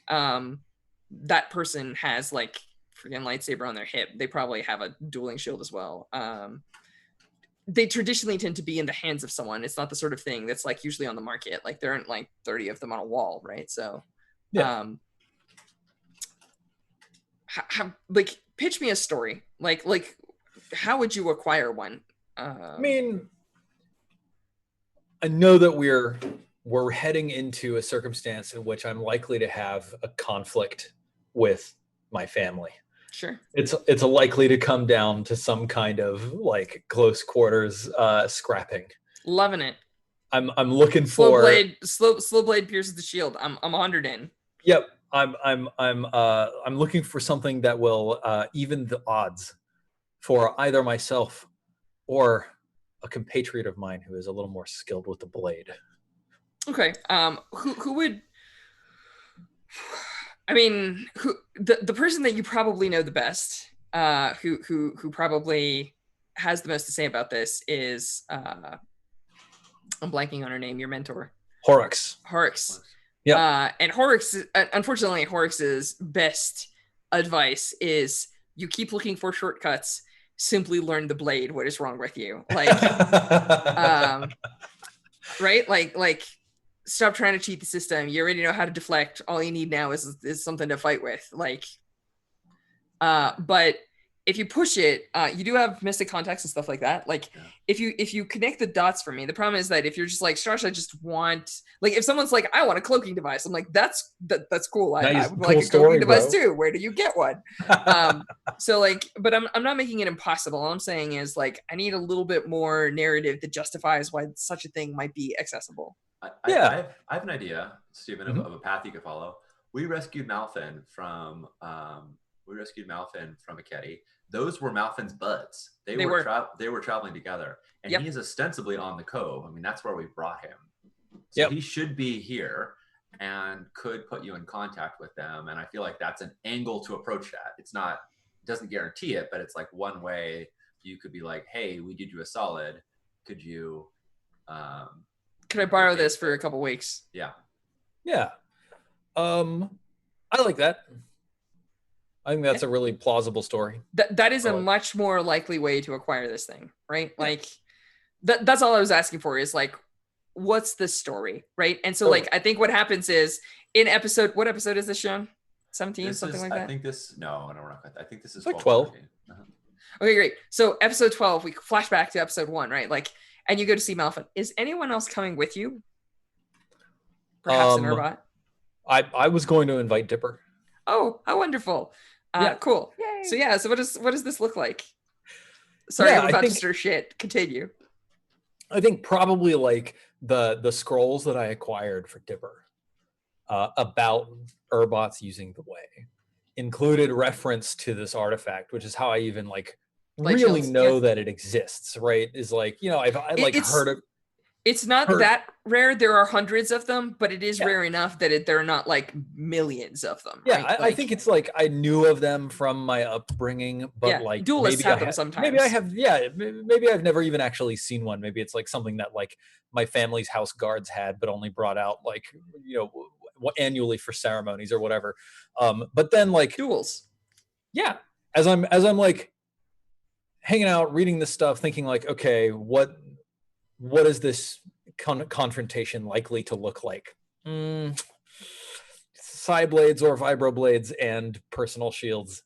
That person has like freaking lightsaber on their hip. They probably have a dueling shield as well. They traditionally tend to be in the hands of someone. It's not the sort of thing that's like usually on the market. Like there aren't like 30 of them on a wall, right? So, like pitch me a story. Like how would you acquire one? I mean, I know that we're heading into a circumstance in which I'm likely to have a conflict with my family. Sure. It's likely to come down to some kind of like close quarters scrapping. Loving it. I'm looking for slow blade pierces the shield. I'm 100 in. Yep. I'm looking for something that will even the odds for either myself or a compatriot of mine who is a little more skilled with the blade. Okay. Who would? I mean, the person that you probably know the best, who probably has the most to say about this is I'm blanking on her name. Your mentor, Horrocks. Yeah. And Horrocks, unfortunately, Horrocks's best advice is you keep looking for shortcuts. Simply learn the blade. What is wrong with you? Like, right? Like. Stop trying to cheat the system. You already know how to deflect. All you need now is something to fight with. Like, but if you push it, you do have mystic contacts and stuff like that. Like, if you connect the dots for me, the problem is that if you're just like, Strash, I just want, like, if someone's like, I want a cloaking device, I'm like, that's cool. I would like a cloaking device too. Where do you get one? So like, but I'm not making it impossible. All I'm saying is like, I need a little bit more narrative that justifies why such a thing might be accessible. I have an idea, Stephen, of a path you could follow. We rescued Malfin from a Ketty. Those were Malfin's buds. They were traveling together, and he is ostensibly on the Cove. I mean, that's where we brought him. So he should be here and could put you in contact with them. And I feel like that's an angle to approach that. It doesn't guarantee it, but it's like one way you could be like, hey, we did you a solid. Could you could I borrow this for a couple weeks? Yeah. I like that. I think that's a really plausible story. That is a much more likely way to acquire this thing, right? Like that's all I was asking for is like, what's the story, right? And so like, I think what happens is what episode is this shown? 17, something like that? I think this, I think this is like 12. Okay, great. So episode 12, we flash back to episode 1, right? Like, and you go to see Malfin. Is anyone else coming with you? Perhaps an Urbot? I was going to invite Dipper. Oh, how wonderful. Cool. Yay. So what does this look like? Sorry, I'm about to stir shit. Continue. I think probably like the scrolls that I acquired for Dipper about Urbots using the way included reference to this artifact, which is how I even like really know that it exists, right? Is like, I've heard of. It's not that rare. There are hundreds of them, but it is rare enough that there are not like millions of them. Yeah, right? I think it's like I knew of them from my upbringing, but like duelists have them sometimes. Maybe I have, maybe I've never even actually seen one. Maybe it's like something that like my family's house guards had, but only brought out like annually for ceremonies or whatever. But then like duels. Yeah, as I'm like hanging out, reading this stuff, thinking like, okay, what is this confrontation likely to look like? psi blades or vibroblades and personal shields.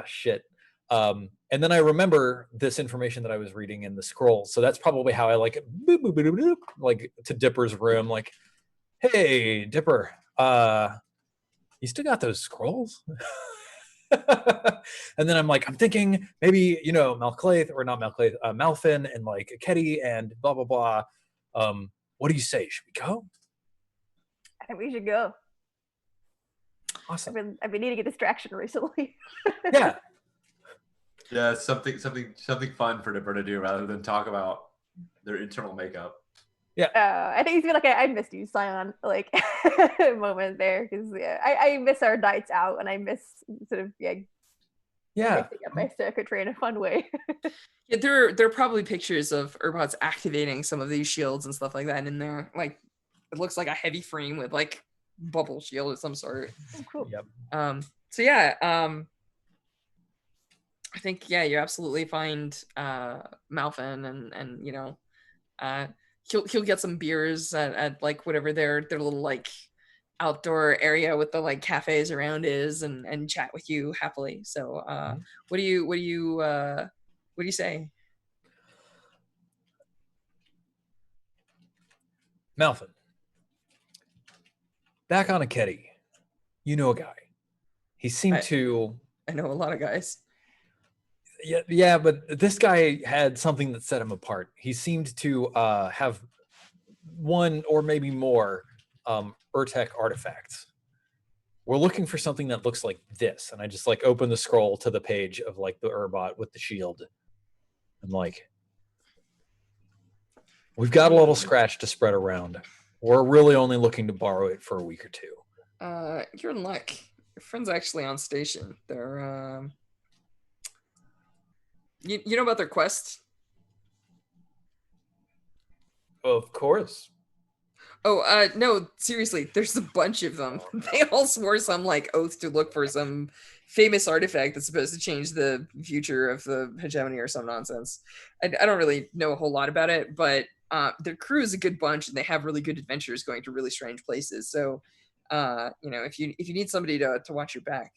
Shit. And then I remember this information that I was reading in the scroll. So that's probably how I like it. Boop, boop, boop, boop, boop, like to Dipper's room, like, hey, Dipper, you still got those scrolls? And then I'm like, I'm thinking maybe, Malclaith, or not Malclaith, Malfin and like Ketty and blah, blah, blah. What do you say? Should we go? I think we should go. Awesome. I've been needing a distraction recently. Yeah. Yeah, something fun for Dipper to do rather than talk about their internal makeup. I think he's been like, I missed you, Scion, like moment there, because I miss our nights out, and I miss sort of mixing up my circuitry in a fun way. Yeah, there are probably pictures of Urbots activating some of these shields and stuff like that in there. Like, it looks like a heavy frame with like bubble shield of some sort. Oh, cool. Yep. So yeah, I think you absolutely find Malfin, and he'll get some beers at like whatever their little like outdoor area with the like cafes around is, and chat with you happily. So what do you say? Malfin, back on Aketi, you know a guy. He seemed to... I know a lot of guys. Yeah, but this guy had something that set him apart. He seemed to have one or maybe more Urtek artifacts. We're looking for something that looks like this. And I just like open the scroll to the page of like the Urbot with the shield. I'm like, we've got a little scratch to spread around. We're really only looking to borrow it for a week or two. You're in luck. Your friend's actually on station. They're you know about their quest? Of course. Oh, no, seriously, there's a bunch of them. They all swore some like oath to look for some famous artifact that's supposed to change the future of the hegemony or some nonsense. I don't really know a whole lot about it, but their crew is a good bunch, and they have really good adventures going to really strange places. So, if you need somebody to watch your back,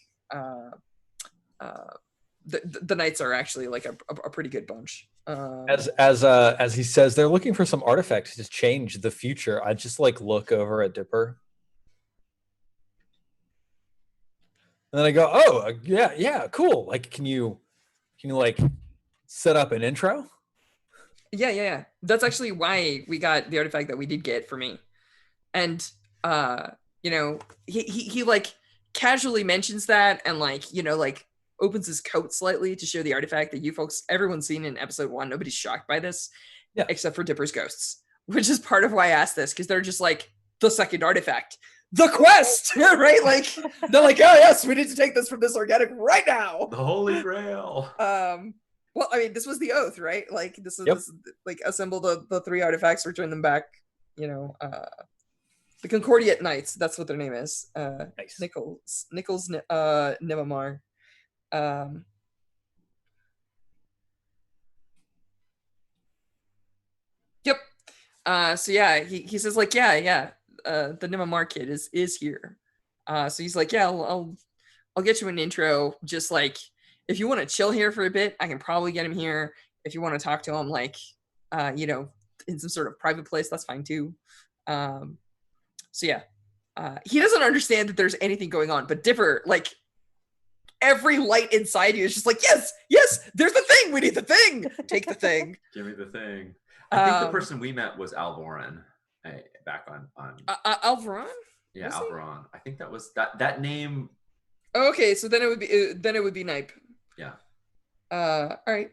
the Knights are actually like a pretty good bunch. As he says, they're looking for some artifacts to change the future. I just like look over at Dipper, and then I go, "Oh, yeah, cool. Like, can you like set up an intro?" Yeah. That's actually why we got the artifact that we did get for me, and he like casually mentions that, and like opens his coat slightly to show the artifact that you folks, everyone's seen in episode 1. Nobody's shocked by this, except for Dipper's ghosts, which is part of why I asked this, because they're just like, the second artifact, the quest, right? Like, they're like, oh yes, we need to take this from this organic right now. The Holy Grail. Well, I mean, this was the oath, right? Like, this is like, assemble the 3 artifacts, return them back, the Concordiate Knights, that's what their name is. Nice. Nichols Nimamar. Yep. So yeah, he says like, the Nimamar kid is here. So he's like, I'll get you an intro. Just like, if you want to chill here for a bit, I can probably get him here. If you want to talk to him, like, in some sort of private place, that's fine too. So yeah, he doesn't understand that there's anything going on, but Dipper, like, every light inside you is just like, yes, there's the thing. We need the thing. Take the thing. Give me the thing. I think the person we met was Alvoran. Back on Alvoran? Yeah, Alvoran. I think that was that name. Okay, so then it would be Nipe. Yeah. All right.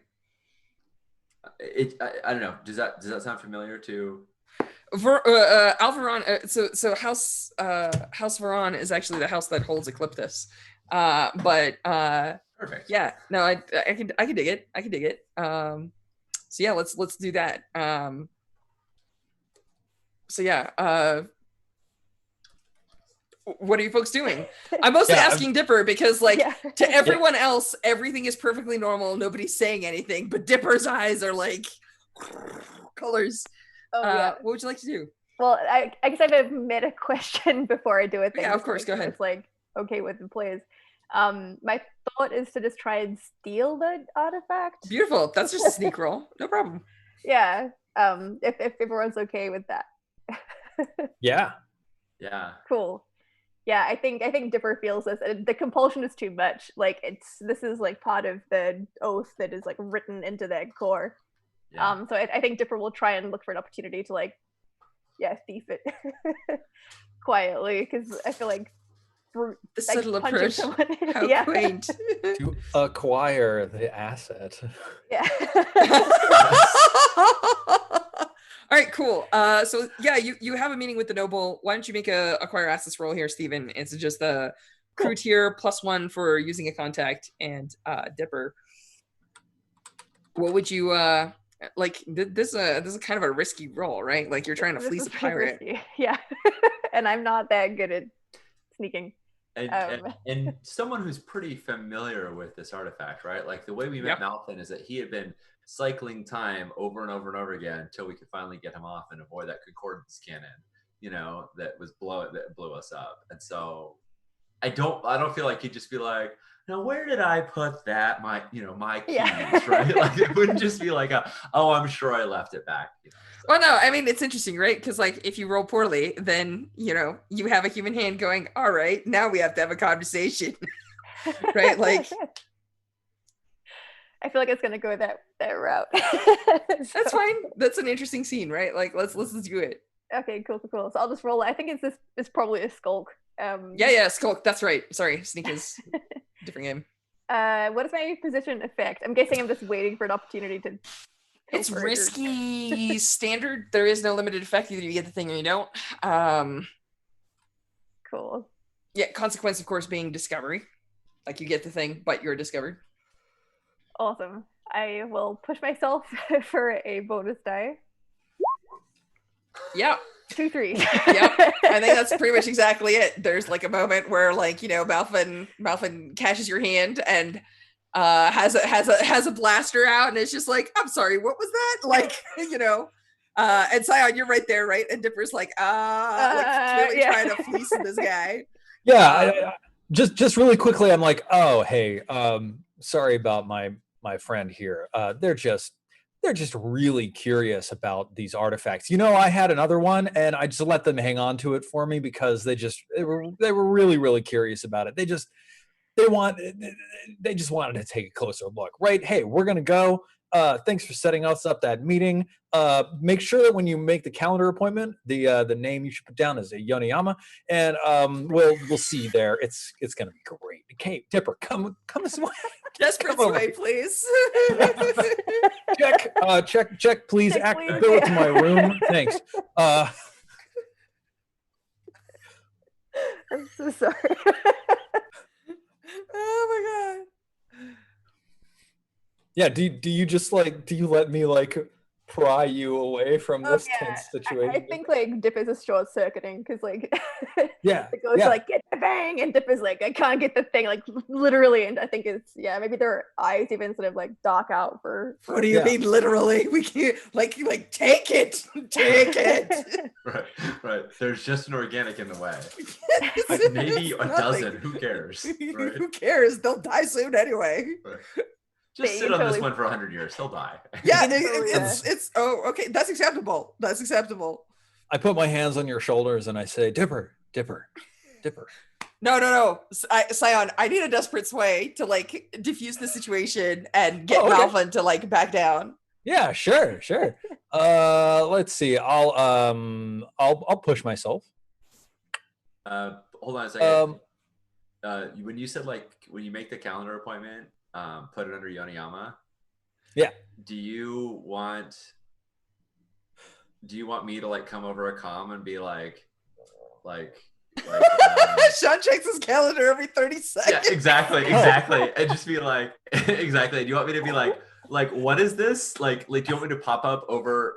I don't know. Does that sound familiar to Alvoran? So House Varan is actually the house that holds Ecliptus. Perfect. Yeah, no, I can dig it. So yeah, let's do that. So yeah, what are you folks doing? I'm mostly asking Dipper because like to everyone else, everything is perfectly normal. Nobody's saying anything, but Dipper's eyes are like colors. What would you like to do? Well, I guess I have a meta question before I do a thing. Yeah, of course. Go ahead. It's like okay with the plays. My thought is to just try and steal the artifact. Beautiful. That's just a sneak roll. No problem. Yeah. If everyone's okay with that. Yeah. Yeah. Cool. Yeah, I think Dipper feels this. The compulsion is too much. Like this is like part of the oath that is like written into their core. Yeah. So I think Dipper will try and look for an opportunity to like, thief it quietly because I feel like The like, subtle punching approach. someone- How yeah. quaint. To acquire the asset. Yeah. All right, cool. So yeah, you have a meeting with the noble. Why don't you make a acquire assets roll here, Steven? It's just the crew tier +1 for using a contact and Dipper. What would you like? This is kind of a risky roll, right? Like you're trying to This fleece is a pretty pirate. risky. Yeah. And I'm not that good at sneaking. And someone who's pretty familiar with this artifact, right? Like the way we met Malfin is that he had been cycling time over and over and over again until we could finally get him off and avoid that concordance cannon, that blew us up. And so I don't feel like he'd just be like, now where did I put that? My keys, right? Like it wouldn't just be like I'm sure I left it back. Well, no, I mean, it's interesting, right? Because like if you roll poorly, then you have a human hand going, all right, now we have to have a conversation. Right? Like I feel like it's gonna go that route. that's fine. That's an interesting scene, right? Like let's do it. Okay, cool. So I'll just roll it. I think it's probably a skulk. Yeah, skulk. That's right. Sorry, sneak is different game. What is my position effect? I'm guessing I'm just waiting for an opportunity to. It's risky standard. There is no limited effect. Either you get the thing or you don't. Cool. Yeah, consequence, of course, being discovery. Like you get the thing, but you're discovered. Awesome. I will push myself for a bonus die. Yeah. 2 3s. Yep. I think that's pretty much exactly it. There's like a moment where like, Malfin catches your hand and has a blaster out and it's just like, I'm sorry, what was that? Like, and Scion, you're right there, right? And Dipper's like, clearly trying to fleece this guy. Yeah, just really quickly, I'm like, oh, hey, sorry about my friend here. They're just really curious about these artifacts. I had another one, and I just let them hang on to it for me because they were really, really curious about it. They just wanted to take a closer look, right? Hey, we're gonna go. Thanks for setting us up that meeting. Make sure that when you make the calendar appointment, the name you should put down is a Yoniyama, and we'll see you there. It's gonna be great. Okay, Dipper, come this way. Desperate way, please. Check, please. Go to my room. Thanks. I'm so sorry. Oh my god. Yeah, do you just do you let me pry you away from this tense situation? I think Dipper's is short circuiting because yeah, it goes get the thing and Dipper's like I can't get the thing literally, and I think it's maybe their eyes even sort of dark out for what do you mean literally? We can't take it. Right. There's just an organic in the way. Maybe a dozen. Who cares? Right? Who cares? They'll die soon anyway. Right. Just sit on this one for 100 years. He'll die. Yeah, it's okay. That's acceptable. I put my hands on your shoulders and I say, Dipper. No. Scion, I need a desperate sway to diffuse the situation and get Malfin to back down. Yeah, sure. Let's see. I'll push myself. Hold on a second. When you said when you make the calendar appointment, put it under Yoniyama. Yeah. Do you want me to come over a comm and be like Sean checks his calendar every 30 seconds. Yeah, exactly. And just be like, exactly. Do you want me to be like, what is this? Do you want me to pop up over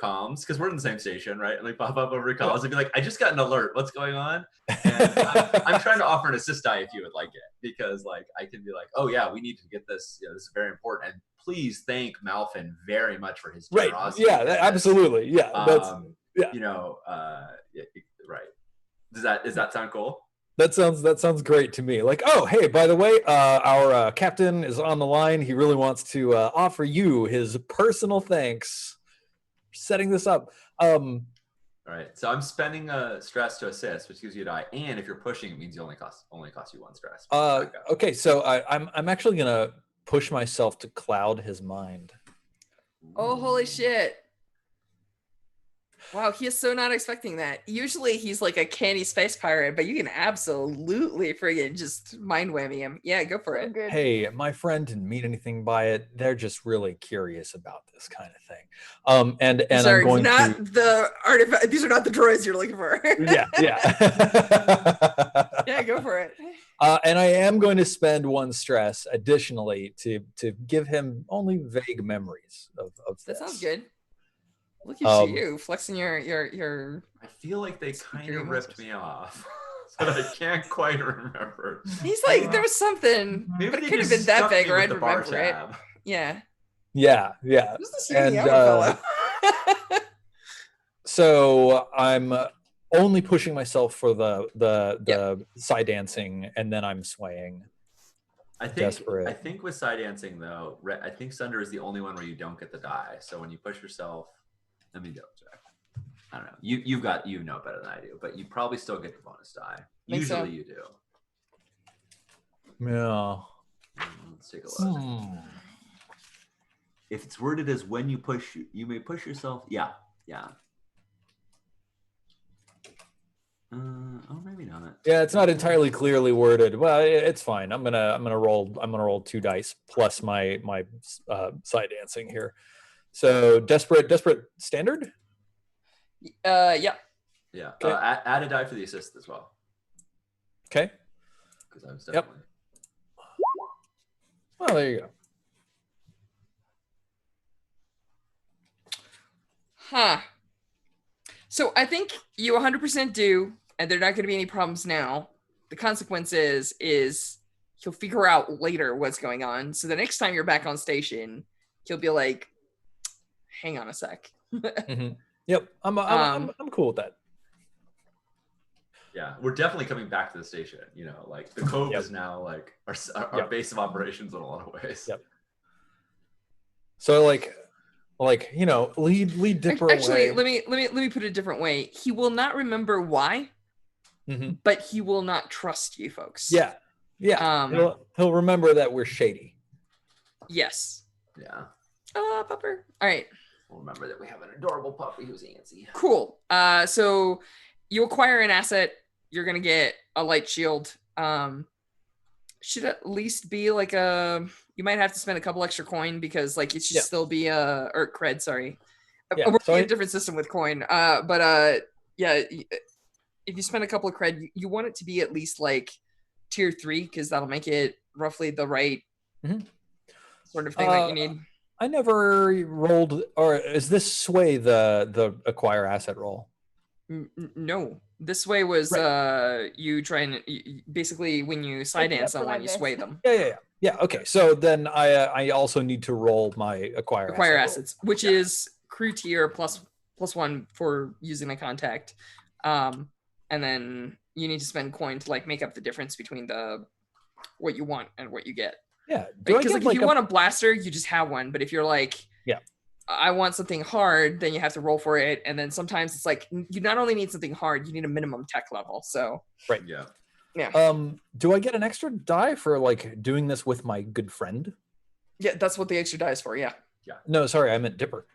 comms? Because we're in the same station, right? And pop up over comms and be like, I just got an alert. What's going on? And I'm trying to offer an assist die if you would like it, because I can be like, oh yeah, we need to get this. This is very important. And please thank Malfin very much for his generosity. Right. Yeah, absolutely. Yeah. Yeah. you know, right. Does that sound cool? That sounds great to me. Like, oh, hey, by the way, our captain is on the line. He really wants to offer you his personal thanks for setting this up. All right. So I'm spending a stress to assist, which gives you a die, and if you're pushing, it means you only cost you 1 stress. Okay, so I'm actually gonna push myself to cloud his mind. Oh, holy shit. Wow, he is so not expecting that. Usually he's like a candy space pirate, but you can absolutely friggin' just mind whammy him. Yeah, go for So it. good. Hey, my friend didn't mean anything by it. They're just really curious about this kind of thing. And These I'm are going not to the artifact. These are not the droids you're looking for. yeah. Yeah, go for it. And I am going to spend 1 stress additionally to give him only vague memories of That this. sounds good. Look at you flexing your. I feel like they kind Secret of ripped muscles. me off, but I can't quite remember. He's like, there was something, Maybe but they it could have just been that stuck vague, me or with I'd the bar remember it. tab. Yeah. Yeah. Who's this And, young fellow? So I'm only pushing myself for the side dancing, and then I'm swaying. I Desperate. think with side dancing though, I think Sunder is the only one where you don't get the die. So when you push yourself, let me double check. I don't know. You know better than I do, but you probably still get the bonus die. Think so. Usually you do. Yeah. Let's take a look. If it's worded as when you push, you may push yourself. Yeah. Oh, maybe not. Yeah, it's not entirely clearly worded. Well, it's fine. I'm gonna roll 2 dice plus my side dancing here. So desperate standard. Yeah. Yeah. Okay. Add a die for the assist as well. Okay. Because I was definitely. Well, there you go. Huh. So I think you 100% do, and there are not going to be any problems now. The consequence is he'll figure out later what's going on. So the next time you're back on station, he'll be like, "Hang on a sec." Mm-hmm. Yep, I'm cool with that. Yeah, we're definitely coming back to the station. You know, like the Cove is now like our base of operations in a lot of ways. Yep. So like you know, lead Dipper Actually, away. let me put it a different way. He will not remember why, but he will not trust you folks. Yeah. He'll remember that we're shady. Yes. Yeah. Pupper. All right. We'll remember that we have an adorable puppy who's antsy. Cool. So you acquire an asset. You're gonna get a light shield. Should at least be like you might have to spend a couple extra coin because like it should still be or cred. Sorry, we're working a different system with coin. But if you spend a couple of cred, you want it to be at least like tier 3 because that'll make it roughly the right sort of thing that you need. I never rolled, or is this sway the acquire asset roll? No, this way was you try and basically when you side dance someone, you sway them. Yeah. Okay, so then I also need to roll my acquire assets, which is crew tier plus 1 for using a contact, and then you need to spend coin to like make up the difference between what you want and what you get. Yeah, because like if you want a blaster, you just have one, but if you're like I want something hard, then you have to roll for it. And then sometimes it's like you not only need something hard, you need a minimum tech level. So yeah. Do I get an extra die for like doing this with my good friend? Yeah, that's what the extra die is for. Yeah. No, sorry, I meant Dipper.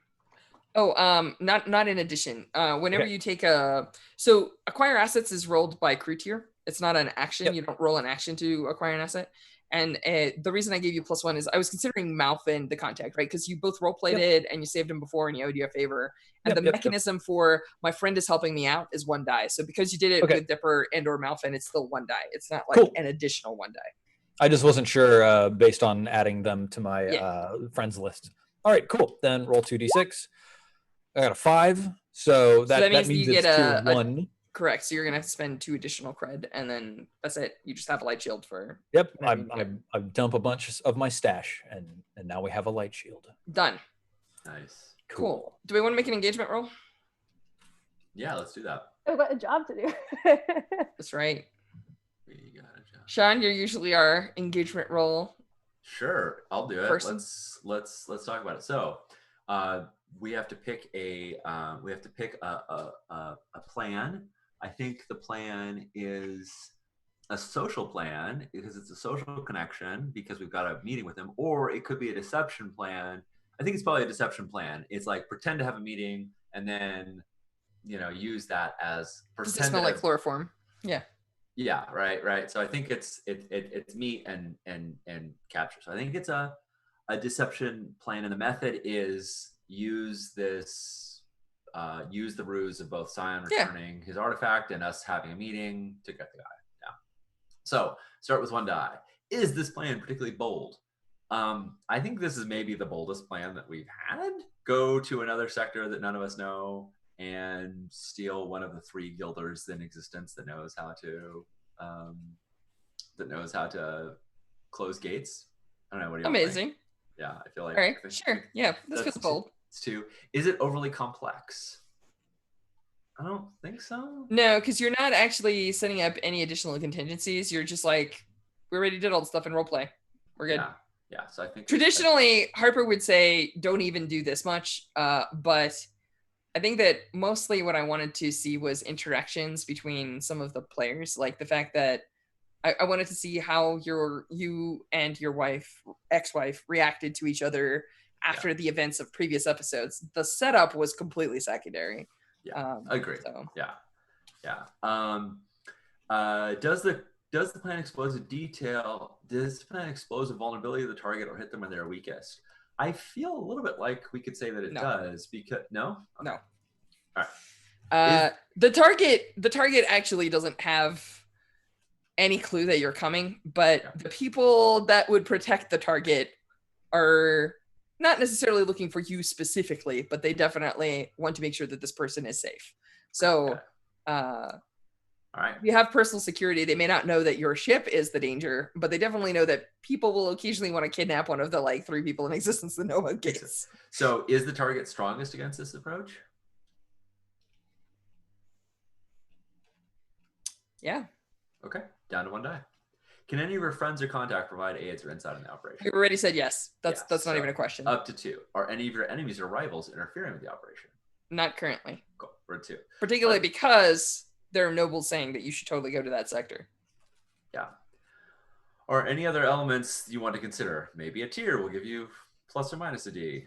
Oh, not in addition. Whenever you take so acquire assets is rolled by crew tier. It's not an action. You don't roll an action to acquire an asset. And the reason I gave you +1 is I was considering Malfin the contact, right? Because you both role played it and you saved him before and he owed you a favor. And the mechanism for my friend is helping me out is 1 die. So because you did it with Dipper and or Malfin, it's still 1 die. It's not like an additional 1 die. I just wasn't sure based on adding them to my friends list. All right, cool. Then roll 2d6. I got a 5. So that means you it's get tier 1. Correct. So you're gonna have to spend 2 additional cred, and then that's it. You just have a light shield for. Yep. I dump a bunch of my stash, and now we have a light shield. Done. Nice. Cool. Do we want to make an engagement roll? Yeah, let's do that. I've got a job to do. That's right. We got a job. Sean, you're usually our engagement role. Sure, I'll do it. Person. Let's talk about it. So, we have to pick a plan. I think the plan is a social plan because it's a social connection because we've got a meeting with them, or it could be a deception plan. I think it's probably a deception plan. It's like pretend to have a meeting and then use that as Does it pretend smell to like chloroform? Yeah. yeah, right. So I think it's meet and capture. So I think it's a deception plan, and the method is use the ruse of both Scion returning his artifact and us having a meeting to get the guy. Yeah. So start with 1 die. Is this plan particularly bold? I think this is maybe the boldest plan that we've had. Go to another sector that none of us know and steal one of the 3 guilders in existence that knows how to close gates. I don't know. What do you Amazing. think? Yeah, I feel like. All right, sure. Yeah, this feels bold. It's 2. Is it overly complex? I don't think so. No, because you're not actually setting up any additional contingencies. You're just like, we already did all the stuff in roleplay. We're good. Yeah. So I think traditionally Harper would say, don't even do this much. But I think that mostly what I wanted to see was interactions between some of the players, like the fact that I wanted to see how you and your ex-wife reacted to each other after the events of previous episodes. The setup was completely secondary. Yeah, agreed. So. Yeah. Does the plan expose a detail? Does the plan expose a vulnerability of the target or hit them when they're weakest? I feel a little bit like we could say that it does because no. Okay. No. All right. The target actually doesn't have any clue that you're coming, but the people that would protect the target are not necessarily looking for you specifically, but they definitely want to make sure that this person is safe. So, all right. You have personal security. They may not know that your ship is the danger, but they definitely know that people will occasionally want to kidnap one of the 3 people in existence that know about gates. So is the target strongest against this approach? Yeah. Okay. Down to 1 die. Can any of your friends or contact provide aids or insight in the operation? We already said yes. That's not even a question. Up to 2. Are any of your enemies or rivals interfering with the operation? Not currently. Cool. We're 2. Particularly because there are nobles saying that you should totally go to that sector. Yeah. Or any other elements you want to consider? Maybe a tier will give you plus or minus a D.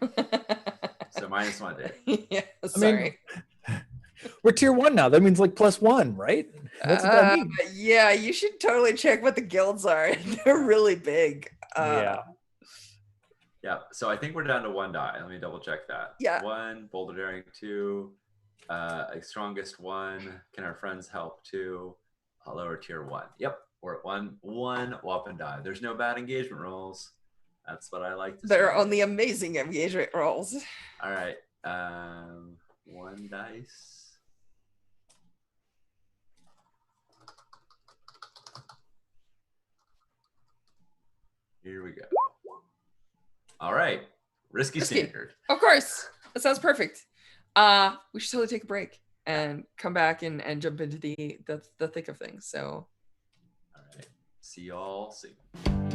So minus 1 D. Yeah, sorry. I mean, we're tier 1 now. That means +1, right? What's that mean? Yeah, you should totally check what the guilds are. They're really big. Yeah. So I think we're down to 1 die. Let me double check that. Yeah. 1, boulder daring 2, strongest 1. Can our friends help 2? Lower tier 1. Yep. We're at 1 whopping die. There's no bad engagement rolls. That's what I like to There say. are only amazing engagement rolls. All right. 1 dice. Here we go. All right. Risky standard. Of course. That sounds perfect. We should totally take a break and come back and jump into the thick of things. So all right. See y'all soon.